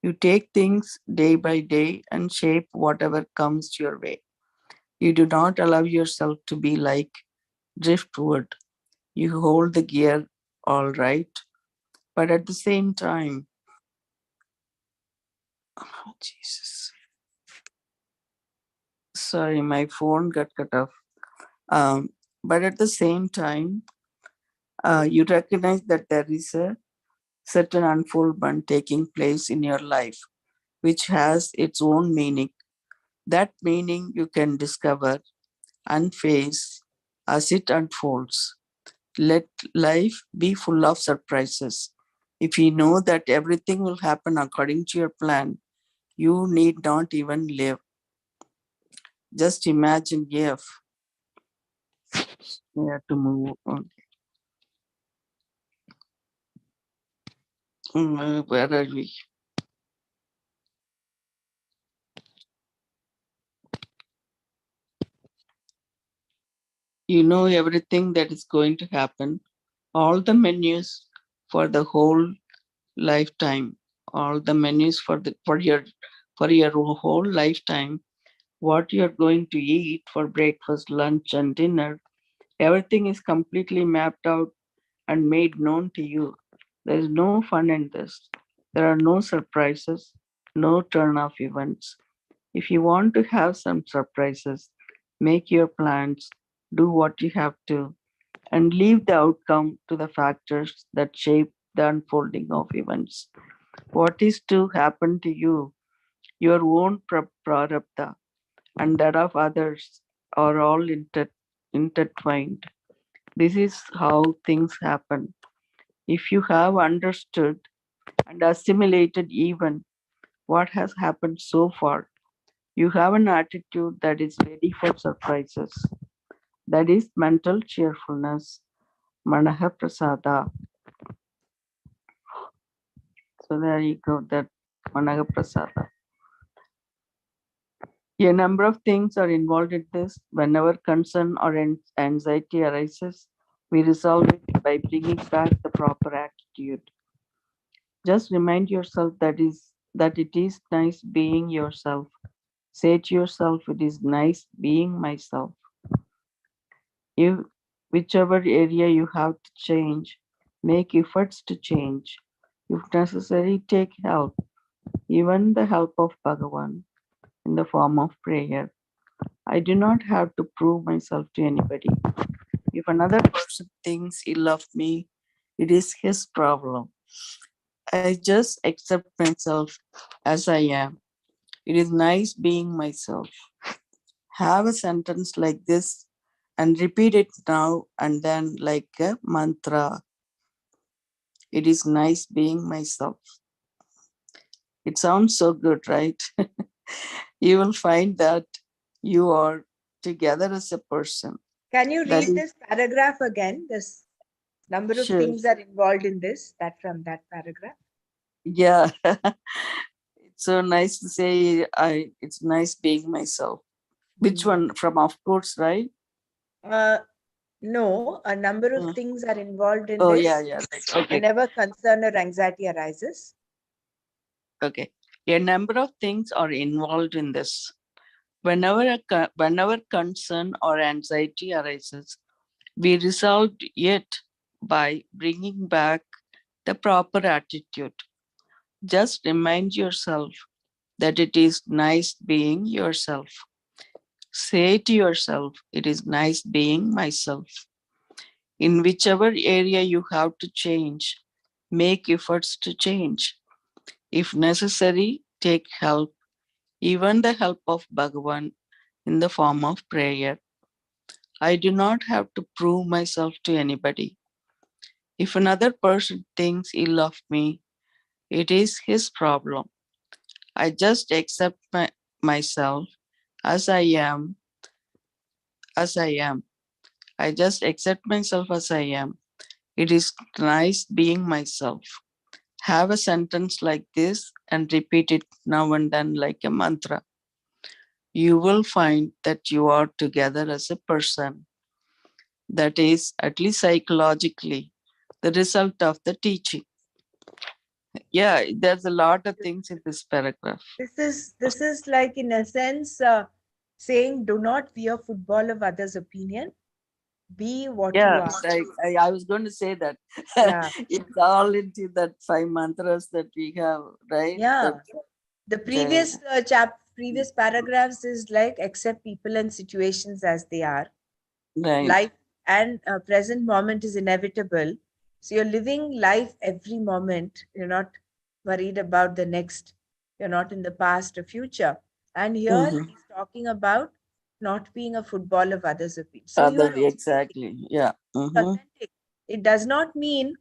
[SPEAKER 2] You take things day by day and shape whatever comes your way. You do not allow yourself to be like driftwood. You hold the gear all right, but at the same time, oh, Jesus. Sorry, my phone got cut off. But at the same time, you recognize that there is a certain unfoldment taking place in your life, which has its own meaning. That meaning you can discover and face as it unfolds. Let life be full of surprises. If you know that everything will happen according to your plan, you need not even live. Just imagine if we have to move on. Where are we? You know everything that is going to happen, all the menus for the whole lifetime, all the menus for your whole lifetime, what you're going to eat for breakfast, lunch, and dinner, everything is completely mapped out and made known to you. There is no fun in this. There are no surprises, no turn off events. If you want to have some surprises, make your plans, do what you have to, and leave the outcome to the factors that shape the unfolding of events. What is to happen to you, your own prarabdha, and that of others are all intertwined. This is how things happen. If you have understood and assimilated even what has happened so far, you have an attitude that is ready for surprises. That is mental cheerfulness, manaha prasada. So there you go, that manaha prasada. A number of things are involved in this. Whenever concern or anxiety arises, we resolve it by bringing back the proper attitude. Just remind yourself that it is nice being yourself. Say to yourself, it is nice being myself. You, whichever area you have to change, make efforts to change. If necessary, take help, even the help of Bhagavan in the form of prayer. I do not have to prove myself to anybody. If another person thinks ill of me, it is his problem. I just accept myself as I am. It is nice being myself. Have a sentence like this and repeat it now and then like a mantra. It is nice being myself. It sounds so good, right? You will find that you are together as a person.
[SPEAKER 1] Can you
[SPEAKER 2] That
[SPEAKER 1] read
[SPEAKER 2] is
[SPEAKER 1] this paragraph again? This number of
[SPEAKER 2] sure.
[SPEAKER 1] things are involved in this, that from that paragraph.
[SPEAKER 2] Yeah. It's so nice to say it's nice being myself. Which one? From Of Course, right?
[SPEAKER 1] Uh, no, a number of
[SPEAKER 2] Uh,
[SPEAKER 1] things are involved in
[SPEAKER 2] oh,
[SPEAKER 1] this.
[SPEAKER 2] yeah. Right. Okay.
[SPEAKER 1] Whenever concern or anxiety arises.
[SPEAKER 2] Okay. A number of things are involved in this. Whenever concern or anxiety arises, we resolve it by bringing back the proper attitude. Just remind yourself that it is nice being yourself. Say to yourself, it is nice being myself. In whichever area you have to change, make efforts to change. If necessary, take help, even the help of Bhagavan in the form of prayer. I do not have to prove myself to anybody. If another person thinks ill of me, it is his problem. I just accept myself as I am, as I am. I just accept myself as I am. It is nice being myself. Have a sentence like this and repeat it now and then like a mantra. You will find that you are together as a person. That is, at least psychologically, the result of the teaching. Yeah, there's a lot of things in this paragraph.
[SPEAKER 1] This is like, in a sense, saying, do not be a football of others' opinion. Be what you
[SPEAKER 2] Yeah,
[SPEAKER 1] are.
[SPEAKER 2] I was going to say that.
[SPEAKER 1] Yeah.
[SPEAKER 2] It's all into that 5 mantras that we have, right?
[SPEAKER 1] Yeah.
[SPEAKER 2] That,
[SPEAKER 1] The
[SPEAKER 2] uh,
[SPEAKER 1] previous paragraphs is like, accept people and situations as they are.
[SPEAKER 2] right.
[SPEAKER 1] Life and present moment is inevitable. So you're living life every moment. You're not worried about the next. You're not in the past or future. And here
[SPEAKER 2] Mm-hmm.
[SPEAKER 1] he's talking about not being a football of others' opinion. So you
[SPEAKER 2] Other,
[SPEAKER 1] are authentic.
[SPEAKER 2] exactly. Yeah. Mm-hmm.
[SPEAKER 1] Authentic. It does not mean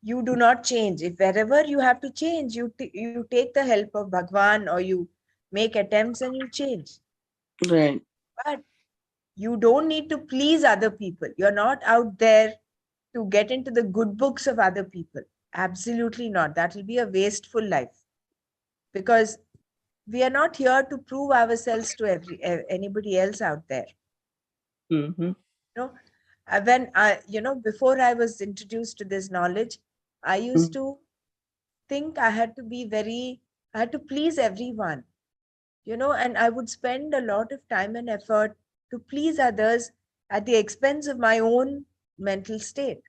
[SPEAKER 1] you do not change. If wherever you have to change, you take the help of Bhagwan, or you make attempts and you change.
[SPEAKER 2] Right.
[SPEAKER 1] But you don't need to please other people. You're not out there to get into the good books of other people. Absolutely not. That will be a wasteful life, because we are not here to prove ourselves to anybody else out there.
[SPEAKER 2] Mm-hmm.
[SPEAKER 1] You know, before I was introduced to this knowledge, I used to think I had to please everyone, and I would spend a lot of time and effort to please others at the expense of my own mental state.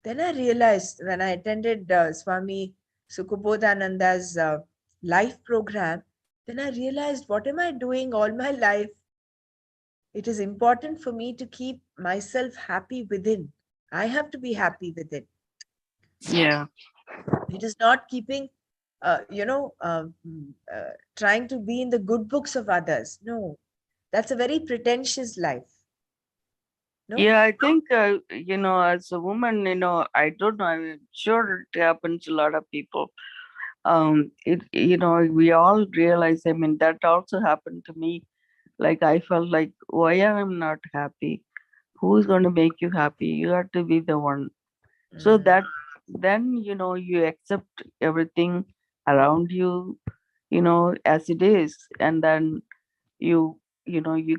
[SPEAKER 1] Then I realized, when I attended Swami Sukubodhananda's life program, then I realized, what am I doing all my life? It is important for me to keep myself happy within. I have to be happy within.
[SPEAKER 2] Yeah.
[SPEAKER 1] It is not keeping, trying to be in the good books of others. No, that's a very pretentious life. No?
[SPEAKER 2] Yeah, I think, as a woman, I don't know, I'm sure it happens to a lot of people. We all realize, I mean, that also happened to me. Like, I felt like, why am I not happy? Who's going to make you happy? You have to be the one. So
[SPEAKER 1] Mm,
[SPEAKER 2] that then, you accept everything around you, as it is. And then you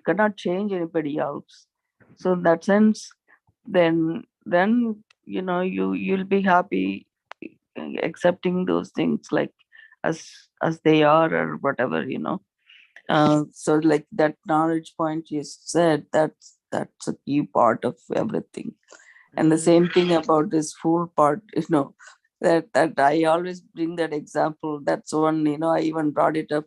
[SPEAKER 2] cannot change anybody else. So in that sense, then you'll be happy, accepting those things, like as they are, or whatever. So like that knowledge point you said, that's a key part of everything. And the
[SPEAKER 1] mm,
[SPEAKER 2] same thing about this fool part, that I always bring that example. That's one, I even brought it up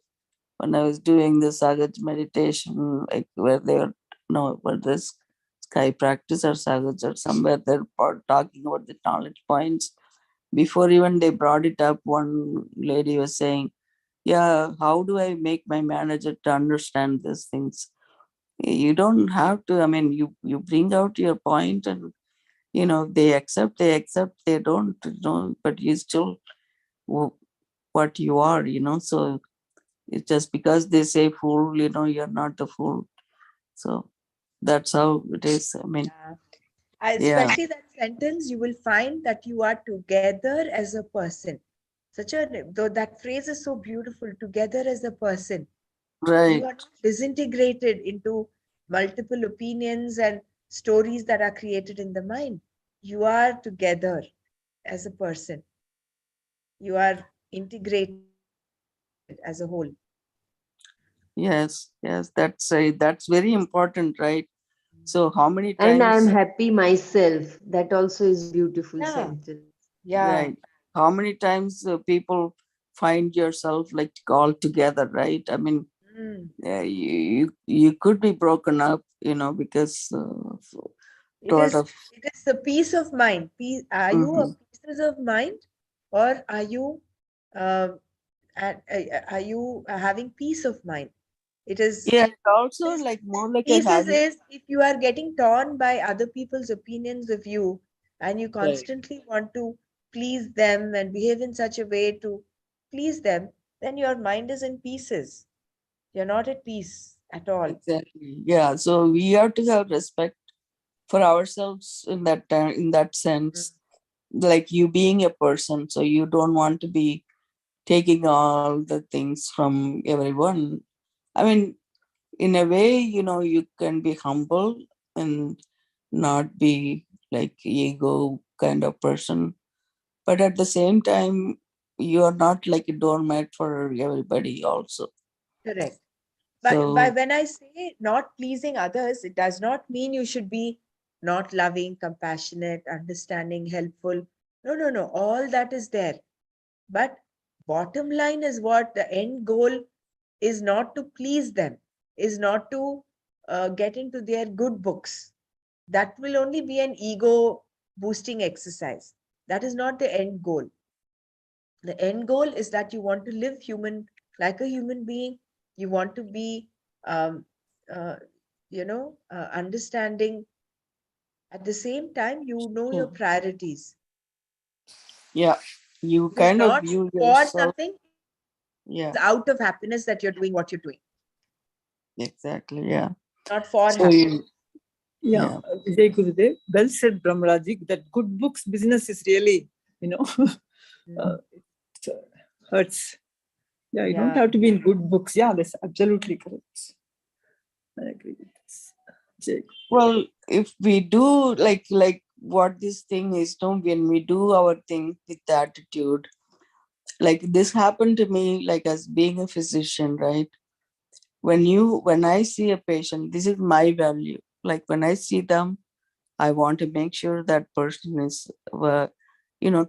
[SPEAKER 2] when I was doing the Sagaj meditation, like where they were, no, but this sky practice or Sagaj or somewhere, they're talking about the knowledge points. Before even they brought it up, one lady was saying, yeah, how do I make my manager to understand these things? You don't have to, I mean, you bring out your point, and they accept, they don't, but you still what you are, so it's just because they say fool, you're not a fool. So that's how it is. I mean,
[SPEAKER 1] yeah.
[SPEAKER 2] yeah,
[SPEAKER 1] Especially that sentence, you will find that you are together as a person. Though that phrase is so beautiful, together as a person. You
[SPEAKER 2] right,
[SPEAKER 1] are not disintegrated into multiple opinions and stories that are created in the mind. You are together as a person. You are integrated as a whole.
[SPEAKER 2] yes, that's very important, right? So how many
[SPEAKER 3] And I'm
[SPEAKER 2] times,
[SPEAKER 3] happy myself. That also is a beautiful
[SPEAKER 1] Yeah,
[SPEAKER 3] sentence.
[SPEAKER 1] yeah.
[SPEAKER 2] right, how many times people find yourself like all together, right? I mean,
[SPEAKER 1] Mm.
[SPEAKER 2] yeah, you could be broken up, because of
[SPEAKER 1] It
[SPEAKER 2] lot
[SPEAKER 1] is
[SPEAKER 2] of.
[SPEAKER 1] it is the peace of mind. Are you a
[SPEAKER 2] Mhm.
[SPEAKER 1] pieces of mind, or are you uh, are you having peace of mind? It is
[SPEAKER 2] Yeah, it's also
[SPEAKER 1] This
[SPEAKER 2] like more like a
[SPEAKER 1] pieces
[SPEAKER 2] habit.
[SPEAKER 1] is if you are getting torn by other people's opinions of you, and you
[SPEAKER 2] Right.
[SPEAKER 1] constantly want to please them and behave in such a way to please them, then your mind is in pieces. You're not at peace at all.
[SPEAKER 2] Exactly. Yeah. So we have to have respect for ourselves in that
[SPEAKER 1] Mm,
[SPEAKER 2] sense, like you being a person. So you don't want to be taking all the things from everyone. I mean, in a way, you can be humble, and not be like ego kind of person, but at the same time, you are not like a doormat for everybody also.
[SPEAKER 1] Correct. But
[SPEAKER 2] So
[SPEAKER 1] when I say not pleasing others, it does not mean you should be not loving, compassionate, understanding, helpful. No, no, no. All that is there. But bottom line is what the end goal is, not to please them, is not to get into their good books. That will only be an ego boosting exercise. That is not the end goal. The end goal is that you want to live human, like a human being. You want to be um, uh, understanding. At the same time, you know your
[SPEAKER 2] hmm,
[SPEAKER 1] priorities.
[SPEAKER 2] yeah, you
[SPEAKER 1] It is
[SPEAKER 2] kind of
[SPEAKER 1] not
[SPEAKER 2] view
[SPEAKER 1] for
[SPEAKER 2] yourself.
[SPEAKER 1] something, it is out of
[SPEAKER 2] Yeah,
[SPEAKER 1] happiness that you're doing what you're doing,
[SPEAKER 2] exactly. Yeah.
[SPEAKER 1] not for
[SPEAKER 2] So
[SPEAKER 1] happiness.
[SPEAKER 2] you,
[SPEAKER 5] Yeah,
[SPEAKER 2] yeah.
[SPEAKER 5] Vijay Gurudev, well said, Brahmaraji, that good books business is really,
[SPEAKER 1] Mm.
[SPEAKER 5] it hurts. Yeah, you don't
[SPEAKER 1] Yeah,
[SPEAKER 5] have to be in good books. Yeah, that's absolutely correct. I agree with this. Jay.
[SPEAKER 2] Well, if we do like what this thing is, no, when we do our thing with the attitude, like this happened to me, like as being a physician, right? When I see a patient, this is my value. Like when I see them, I want to make sure that person is,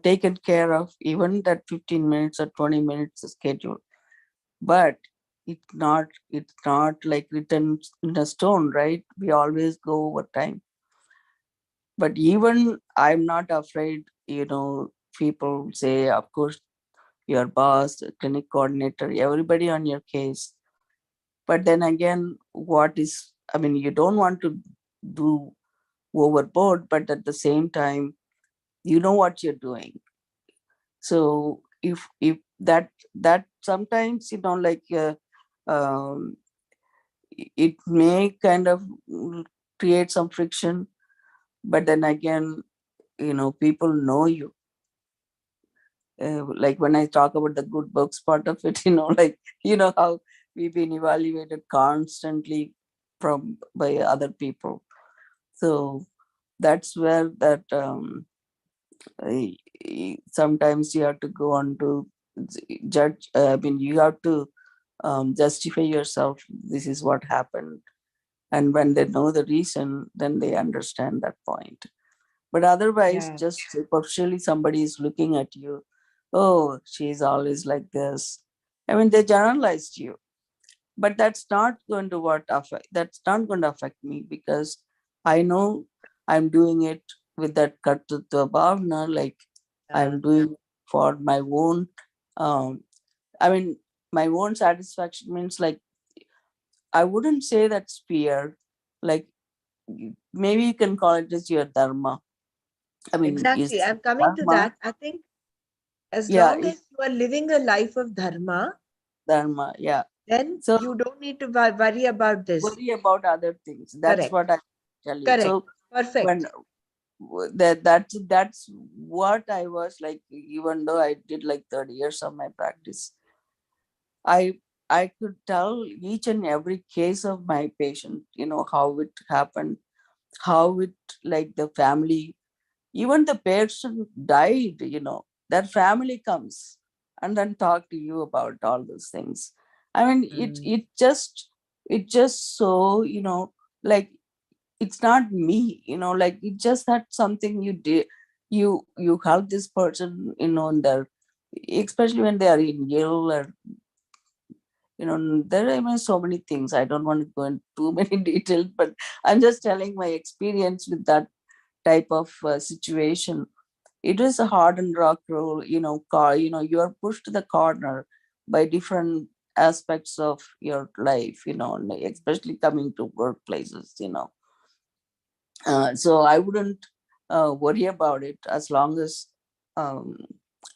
[SPEAKER 2] taken care of, even that 15 minutes or 20 minutes schedule. But it's not like written in a stone, right? We always go over time. But even I'm not afraid, people say, of course, your boss, clinic coordinator, everybody on your case. But then again, you don't want to do overboard, but at the same time, you know what you're doing. So if that sometimes, um, it may kind of create some friction, but then again, people know you. Like when I talk about the good books part of it, like how we've been evaluated constantly by other people. So that's where that sometimes you have to go on to judge. You have to justify yourself. This is what happened, and when they know the reason, then they understand that point. But otherwise,
[SPEAKER 1] yeah,
[SPEAKER 2] just superficially, somebody is looking at you. Oh, she's always like this. They generalized you, but that's not going to that's not going to affect me, because I know I'm doing it with that kartritva bhavna, like
[SPEAKER 1] yeah.
[SPEAKER 2] I'm doing for my own, um, I mean, my own satisfaction means, like, I wouldn't say that's fear. Like, maybe you can call it as your dharma.
[SPEAKER 1] Exactly.
[SPEAKER 2] Is
[SPEAKER 1] I'm coming to
[SPEAKER 2] dharma?
[SPEAKER 1] that. I think as
[SPEAKER 2] Yeah,
[SPEAKER 1] long as
[SPEAKER 2] it's
[SPEAKER 1] you are living a life of dharma,
[SPEAKER 2] dharma. Yeah.
[SPEAKER 1] then
[SPEAKER 2] So
[SPEAKER 1] you don't need to worry about this.
[SPEAKER 2] worry about other things. That's
[SPEAKER 1] Correct.
[SPEAKER 2] what I tell you.
[SPEAKER 1] Correct.
[SPEAKER 2] So when
[SPEAKER 1] Perfect.
[SPEAKER 2] that's what I was like, even though I did like 30 years of my practice, I I could tell each and every case of my patient, how it happened, how it, like, the family, even the person died, their family comes and then talk to you about all those things. it
[SPEAKER 1] Mm.
[SPEAKER 2] it just it just so, like, it's not me, like, it's just that something you did, you help this person, in their, especially when they are in ill, or there are even so many things. I don't want to go into too many details, but I'm just telling my experience with that type of situation. It is a hard and rock roll, you are pushed to the corner by different aspects of your life, like, especially coming to workplaces. So I wouldn't worry about it, um,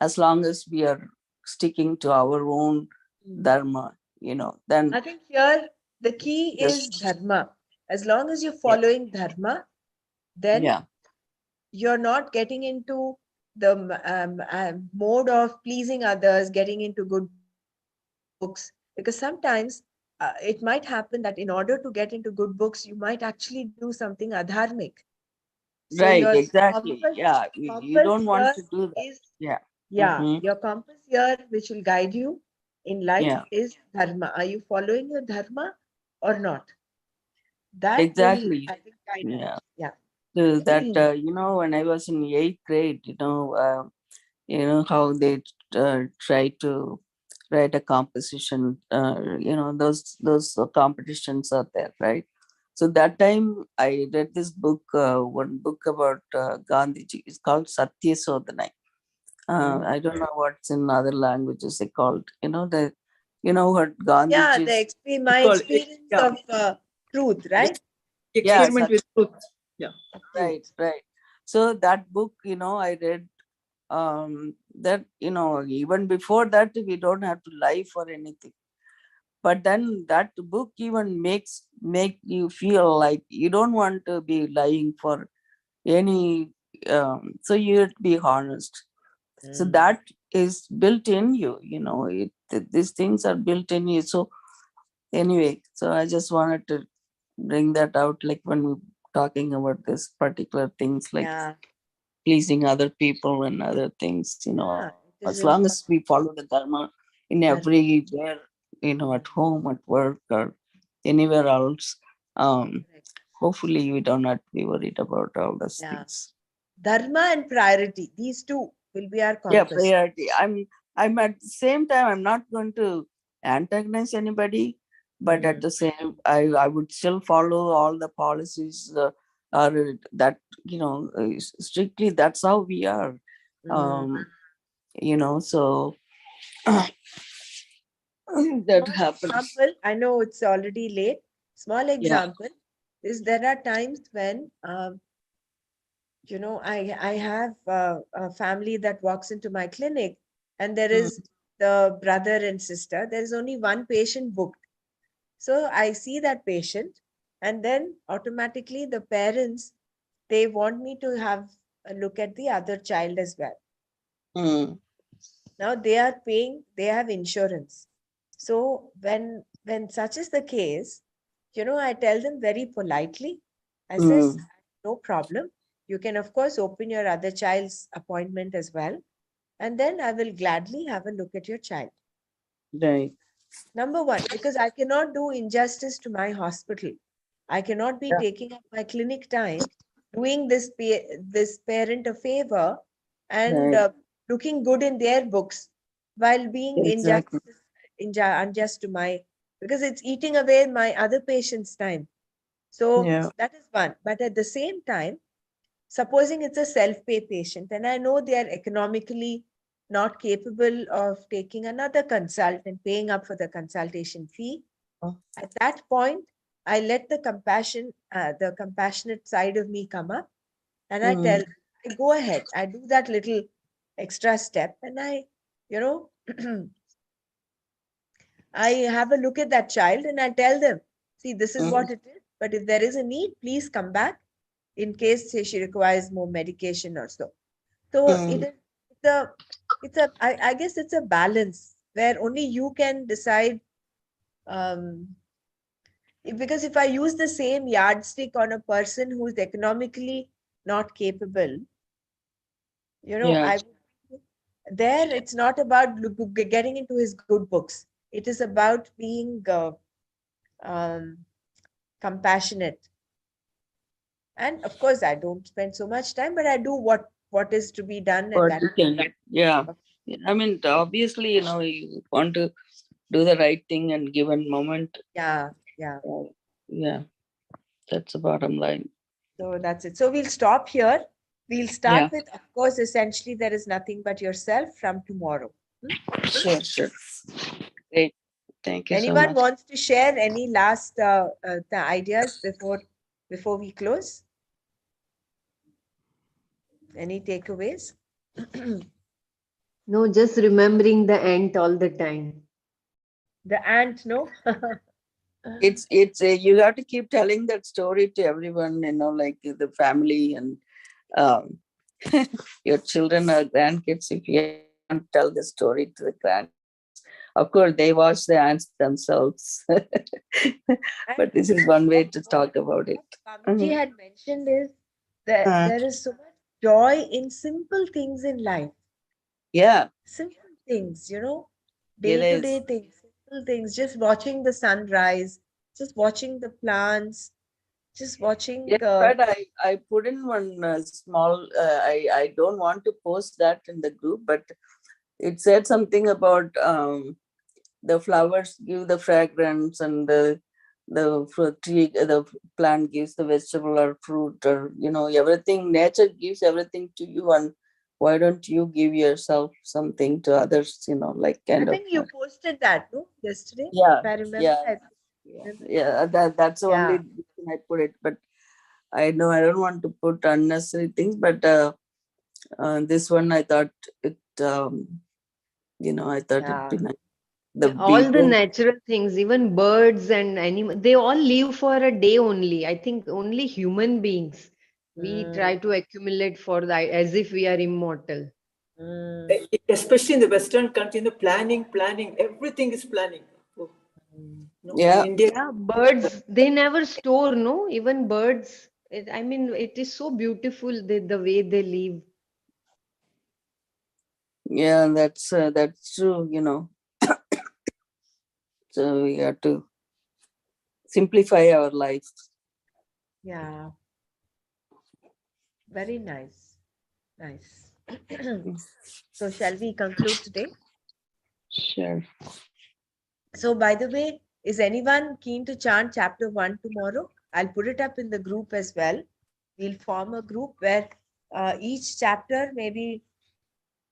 [SPEAKER 2] as long as we are sticking to our own
[SPEAKER 1] Mm.
[SPEAKER 2] dharma, then
[SPEAKER 1] I think here the key is
[SPEAKER 2] just,
[SPEAKER 1] dharma. As long as you're
[SPEAKER 2] yeah,
[SPEAKER 1] following dharma, then
[SPEAKER 2] yeah,
[SPEAKER 1] you're not getting into the mode of pleasing others, getting into good books. Because sometimes it might happen that in order to get into good books, you might actually do something adharmic. So
[SPEAKER 2] Right,
[SPEAKER 1] your
[SPEAKER 2] exactly.
[SPEAKER 1] compass,
[SPEAKER 2] Yeah, you
[SPEAKER 1] compass
[SPEAKER 2] don't want
[SPEAKER 1] here
[SPEAKER 2] to do that.
[SPEAKER 1] is,
[SPEAKER 2] Yeah.
[SPEAKER 1] yeah,
[SPEAKER 2] Mm-hmm.
[SPEAKER 1] your compass here, which will guide you in life,
[SPEAKER 2] Yeah,
[SPEAKER 1] is dharma. Are you following your dharma or not? That will,
[SPEAKER 2] exactly.
[SPEAKER 1] I think, guide you.
[SPEAKER 2] Yeah.
[SPEAKER 1] Yeah.
[SPEAKER 2] So that, when I was in eighth grade, how they try to write a composition, those competitions are there, right? So that time I read this book, one book about Gandhiji. It's called Satya Sodhanai. I don't know what's in other languages they called. What
[SPEAKER 1] Yeah,
[SPEAKER 2] Gandhiji's.
[SPEAKER 5] It's
[SPEAKER 1] my
[SPEAKER 5] called,
[SPEAKER 1] experience
[SPEAKER 5] yeah,
[SPEAKER 1] of truth, right?
[SPEAKER 2] Yeah,
[SPEAKER 5] experiment with truth. Yeah.
[SPEAKER 1] Of
[SPEAKER 2] right,
[SPEAKER 1] truth.
[SPEAKER 2] right. So that book, I read, that, even before that we don't have to lie for anything. But then that book even make you feel like you don't want to be lying for any, so you have to be honest. So that is built in you, these things are built in you. So anyway, so I just wanted to bring that out, like when we're talking about this particular things, like
[SPEAKER 1] Yeah.
[SPEAKER 2] pleasing other people and other things,
[SPEAKER 1] Yeah, it
[SPEAKER 2] as
[SPEAKER 1] is
[SPEAKER 2] long as we
[SPEAKER 1] important.
[SPEAKER 2] follow the dharma in
[SPEAKER 1] Dharma.
[SPEAKER 2] everywhere, at home, at work, or anywhere else,
[SPEAKER 1] Correct.
[SPEAKER 2] hopefully we don't have to be worried about all those
[SPEAKER 1] Yeah.
[SPEAKER 2] things.
[SPEAKER 1] Dharma and priority, these two will be our
[SPEAKER 2] Yeah,
[SPEAKER 1] compass.
[SPEAKER 2] priority. I'm at the same time, I'm not going to antagonize anybody, but at the same, I would still follow all the policies, or that, strictly that's how we are.
[SPEAKER 1] Mm.
[SPEAKER 2] Um, so that
[SPEAKER 1] Small
[SPEAKER 2] happens.
[SPEAKER 1] example, I know it's already late. Small
[SPEAKER 2] Yeah.
[SPEAKER 1] example is there are times when, I have a family that walks into my clinic, and there
[SPEAKER 2] Mm,
[SPEAKER 1] is the brother and sister. There is only one patient booked. So I see that patient, and then automatically the parents, they want me to have a look at the other child as well.
[SPEAKER 2] mm,
[SPEAKER 1] Now they are paying, they have insurance. So when such is the case, I tell them very politely, I says,
[SPEAKER 2] mm,
[SPEAKER 1] no problem. You can of course open your other child's appointment as well. And then I will gladly have a look at your child.
[SPEAKER 2] right.
[SPEAKER 1] Number one, because I cannot do injustice to my hospital. I cannot be
[SPEAKER 2] Yeah.
[SPEAKER 1] taking up my clinic time, doing this parent a favor, and
[SPEAKER 2] Right.
[SPEAKER 1] looking good in their books while being
[SPEAKER 2] Exactly.
[SPEAKER 1] unjust to my, because it's eating away my other patient's time. So
[SPEAKER 2] Yeah.
[SPEAKER 1] that is one. But at the same time, supposing it's a self-pay patient and I know they are economically not capable of taking another consult and paying up for the consultation fee, at that point, I let the compassionate side of me come up, and I
[SPEAKER 2] Mm,
[SPEAKER 1] tell, I go ahead, I do that little extra step, and you know, I have a look at that child and I tell them, see, this is
[SPEAKER 2] mm,
[SPEAKER 1] what it is, but if there is a need, please come back in case say, she requires more medication or so. So
[SPEAKER 2] mm.
[SPEAKER 1] it's a, I guess it's a balance where only you can decide. Um, because if I use the same yardstick on a person who's economically not capable,
[SPEAKER 2] Yeah.
[SPEAKER 1] I there it's not about getting into his good books. It is about being um, compassionate. And of course, I don't spend so much time, but I do what is to be done at
[SPEAKER 2] What
[SPEAKER 1] that
[SPEAKER 2] you can get. Yeah.
[SPEAKER 1] point.
[SPEAKER 2] I mean, obviously, you want to do the right thing and given moment.
[SPEAKER 1] Yeah, yeah.
[SPEAKER 2] Yeah, that's the bottom line.
[SPEAKER 1] So that's it. So we'll stop here. We'll start
[SPEAKER 2] Yeah,
[SPEAKER 1] with, of course, essentially, there is nothing but yourself from tomorrow. Hmm?
[SPEAKER 2] sure, sure. Great. Thank you so
[SPEAKER 1] Anyone
[SPEAKER 2] much.
[SPEAKER 1] wants to share any last the ideas before we close? Any takeaways?
[SPEAKER 3] No, just remembering the ant all the time.
[SPEAKER 1] The ant, no?
[SPEAKER 2] It's you have to keep telling that story to everyone, like the family and um, your children or grandkids. If you ever want to tell the story to the grandkids, of course they watch the ants themselves.
[SPEAKER 1] And
[SPEAKER 2] But this is one way
[SPEAKER 1] what,
[SPEAKER 2] to talk about it.
[SPEAKER 1] what Swamiji
[SPEAKER 2] Mhm.
[SPEAKER 1] had mentioned is there is so much joy in simple things in life.
[SPEAKER 2] Yeah,
[SPEAKER 1] Simple things, you know,
[SPEAKER 2] it
[SPEAKER 1] day to day
[SPEAKER 2] is.
[SPEAKER 1] things, simple things, just watching the sunrise, just watching the plants, just watching
[SPEAKER 2] Yeah, but I put in one small. I don't want to post that in the group, but it said something about the flowers give the fragrance, and the fruit tree, the plant gives the vegetable or fruit, or everything. Nature gives everything to you, and why don't you give yourself something to others? Like
[SPEAKER 1] I
[SPEAKER 2] kind of.
[SPEAKER 1] think you posted that, no, yesterday,
[SPEAKER 2] Yeah,
[SPEAKER 1] if I remember.
[SPEAKER 2] yeah,
[SPEAKER 1] I
[SPEAKER 2] yeah,
[SPEAKER 1] remember.
[SPEAKER 2] yeah. That's the only
[SPEAKER 1] Yeah,
[SPEAKER 2] reason I put it. But I know I don't want to put unnecessary things, but this one I thought it. I thought it'd be
[SPEAKER 1] yeah.
[SPEAKER 2] nice. The
[SPEAKER 3] Yeah, all the
[SPEAKER 2] people.
[SPEAKER 3] natural things, even birds and animals, they all live for a day only. I think only human beings, we
[SPEAKER 1] Mm,
[SPEAKER 3] try to accumulate for that as if we are immortal.
[SPEAKER 1] mm,
[SPEAKER 5] Especially in the Western country, planning, everything is planning. Oh,
[SPEAKER 1] mm.
[SPEAKER 5] no, in
[SPEAKER 2] Yeah,
[SPEAKER 5] India,
[SPEAKER 3] Yeah, birds, they never store, no? Even birds, I mean, it is so beautiful the way they live.
[SPEAKER 2] yeah. That's true. So we have to simplify our life.
[SPEAKER 1] Yeah, very nice. Nice. So, shall we conclude today?
[SPEAKER 2] Sure.
[SPEAKER 1] So, by the way, is anyone keen to chant chapter 1 tomorrow? I'll put it up in the group as well. We'll form a group where each chapter, maybe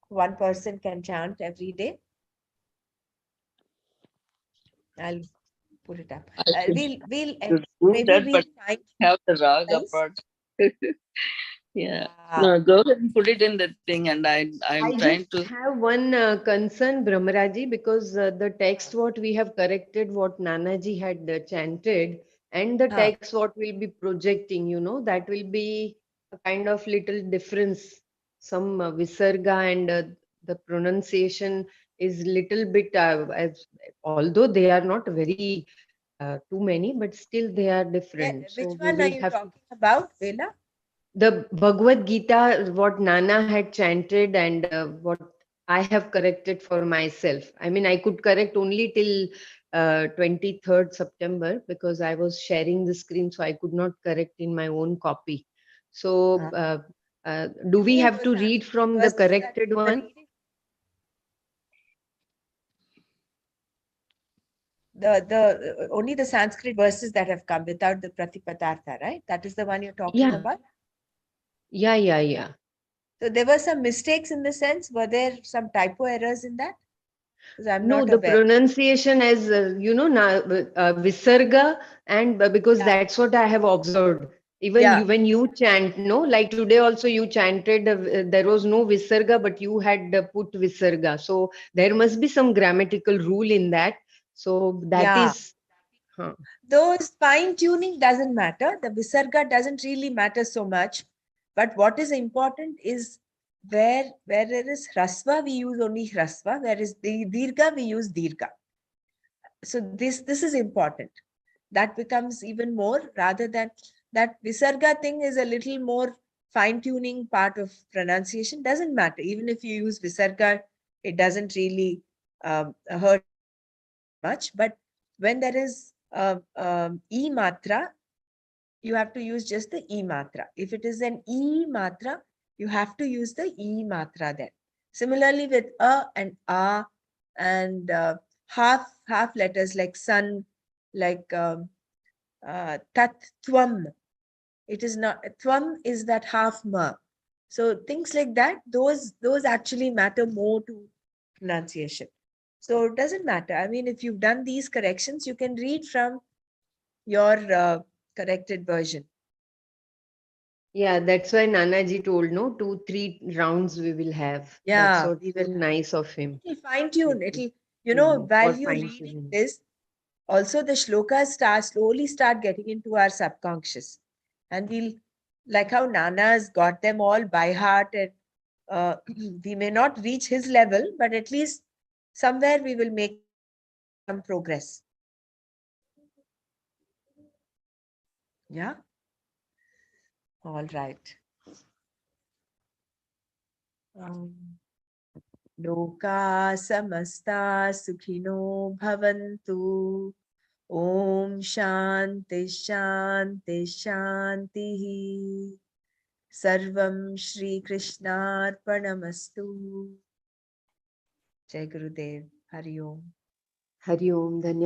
[SPEAKER 1] one person can chant every day. I'll put it up.
[SPEAKER 2] I should,
[SPEAKER 1] We'll
[SPEAKER 2] should do
[SPEAKER 1] maybe
[SPEAKER 2] that,
[SPEAKER 1] we'll
[SPEAKER 2] but
[SPEAKER 1] find
[SPEAKER 2] have the raga
[SPEAKER 1] guys.
[SPEAKER 2] part. Yeah.
[SPEAKER 1] Yeah.
[SPEAKER 2] No, go ahead and put it in the thing, and I'm
[SPEAKER 3] I
[SPEAKER 2] trying
[SPEAKER 3] just
[SPEAKER 2] to.
[SPEAKER 3] have one concern, Brahmaraji, because the text what we have corrected, what Nanaji had chanted, and the
[SPEAKER 1] Huh.
[SPEAKER 3] text what we'll be projecting, that will be a kind of little difference. Some visarga and the pronunciation is little bit, although they are not very too many, but still they are different.
[SPEAKER 1] Which
[SPEAKER 3] So we
[SPEAKER 1] one are
[SPEAKER 3] will
[SPEAKER 1] you
[SPEAKER 3] have to
[SPEAKER 1] talking about, Vela?
[SPEAKER 3] the Bhagavad Gita, what Nana had chanted and what I have corrected for myself. I mean, I could correct only till 23rd September because I was sharing the screen, so I could not correct in my own copy. So, do
[SPEAKER 1] You
[SPEAKER 3] we
[SPEAKER 1] mean
[SPEAKER 3] have
[SPEAKER 1] those
[SPEAKER 3] to read
[SPEAKER 1] Sanskrit
[SPEAKER 3] from the
[SPEAKER 1] verses that
[SPEAKER 3] corrected
[SPEAKER 1] you were
[SPEAKER 3] one?
[SPEAKER 1] reading? The only the Sanskrit verses that have come without the Pratipadartha, right? That is the one you're talking
[SPEAKER 3] Yeah,
[SPEAKER 1] about.
[SPEAKER 3] yeah.
[SPEAKER 1] So there were some mistakes in the sense. Were there some typo errors in that? Because I'm
[SPEAKER 3] No,
[SPEAKER 1] not
[SPEAKER 3] the
[SPEAKER 1] aware.
[SPEAKER 3] pronunciation as visarga, and because
[SPEAKER 1] Yeah,
[SPEAKER 3] that's what I have observed. Even
[SPEAKER 1] yeah,
[SPEAKER 3] you, when you chant, no, like today also you chanted, there was no visarga, but you had put visarga. So there must be some grammatical rule in that. So that
[SPEAKER 1] yeah.
[SPEAKER 3] is, huh.
[SPEAKER 1] Those fine tuning doesn't matter. The visarga doesn't really matter so much. But what is important is where there is hrasva, we use only hrasva. Where is the dirgha, we use dirgha. So this is important. That becomes even more rather than that visarga thing is a little more fine tuning part of pronunciation. Doesn't matter. Even if you use visarga, it doesn't really hurt much. But when there is e matra, you have to use just the e matra. If it is an e matra, you have to use the e matra then. Similarly with a and a and half letters like sun, like tat tvam. It is not tvam is that half ma. So things like that, those actually matter more to pronunciation. So it doesn't matter. I mean, if you've done these corrections, you can read from your corrected version.
[SPEAKER 3] Yeah, that's why Nanaji told, no, 2, 3 rounds we will have. That's
[SPEAKER 1] Yeah,
[SPEAKER 3] so
[SPEAKER 1] we will
[SPEAKER 3] so
[SPEAKER 1] have.
[SPEAKER 3] nice of him.
[SPEAKER 1] It'll fine tune. It'll, while
[SPEAKER 3] For
[SPEAKER 1] you're
[SPEAKER 3] fine
[SPEAKER 1] reading
[SPEAKER 3] tuning.
[SPEAKER 1] this, also the shlokas slowly start getting into our subconscious. And we'll, like how Nana's got them all by heart, and we may not reach his level, but at least somewhere we will make some progress. Yeah. All right. Loka samasta sukhino bhavantu. Om Shanti Shanti Shanti. Sarvam Shri Krishnarpanamastu. Jai Gurudev. Hari Om.
[SPEAKER 3] Hari Om. Dhanyavad.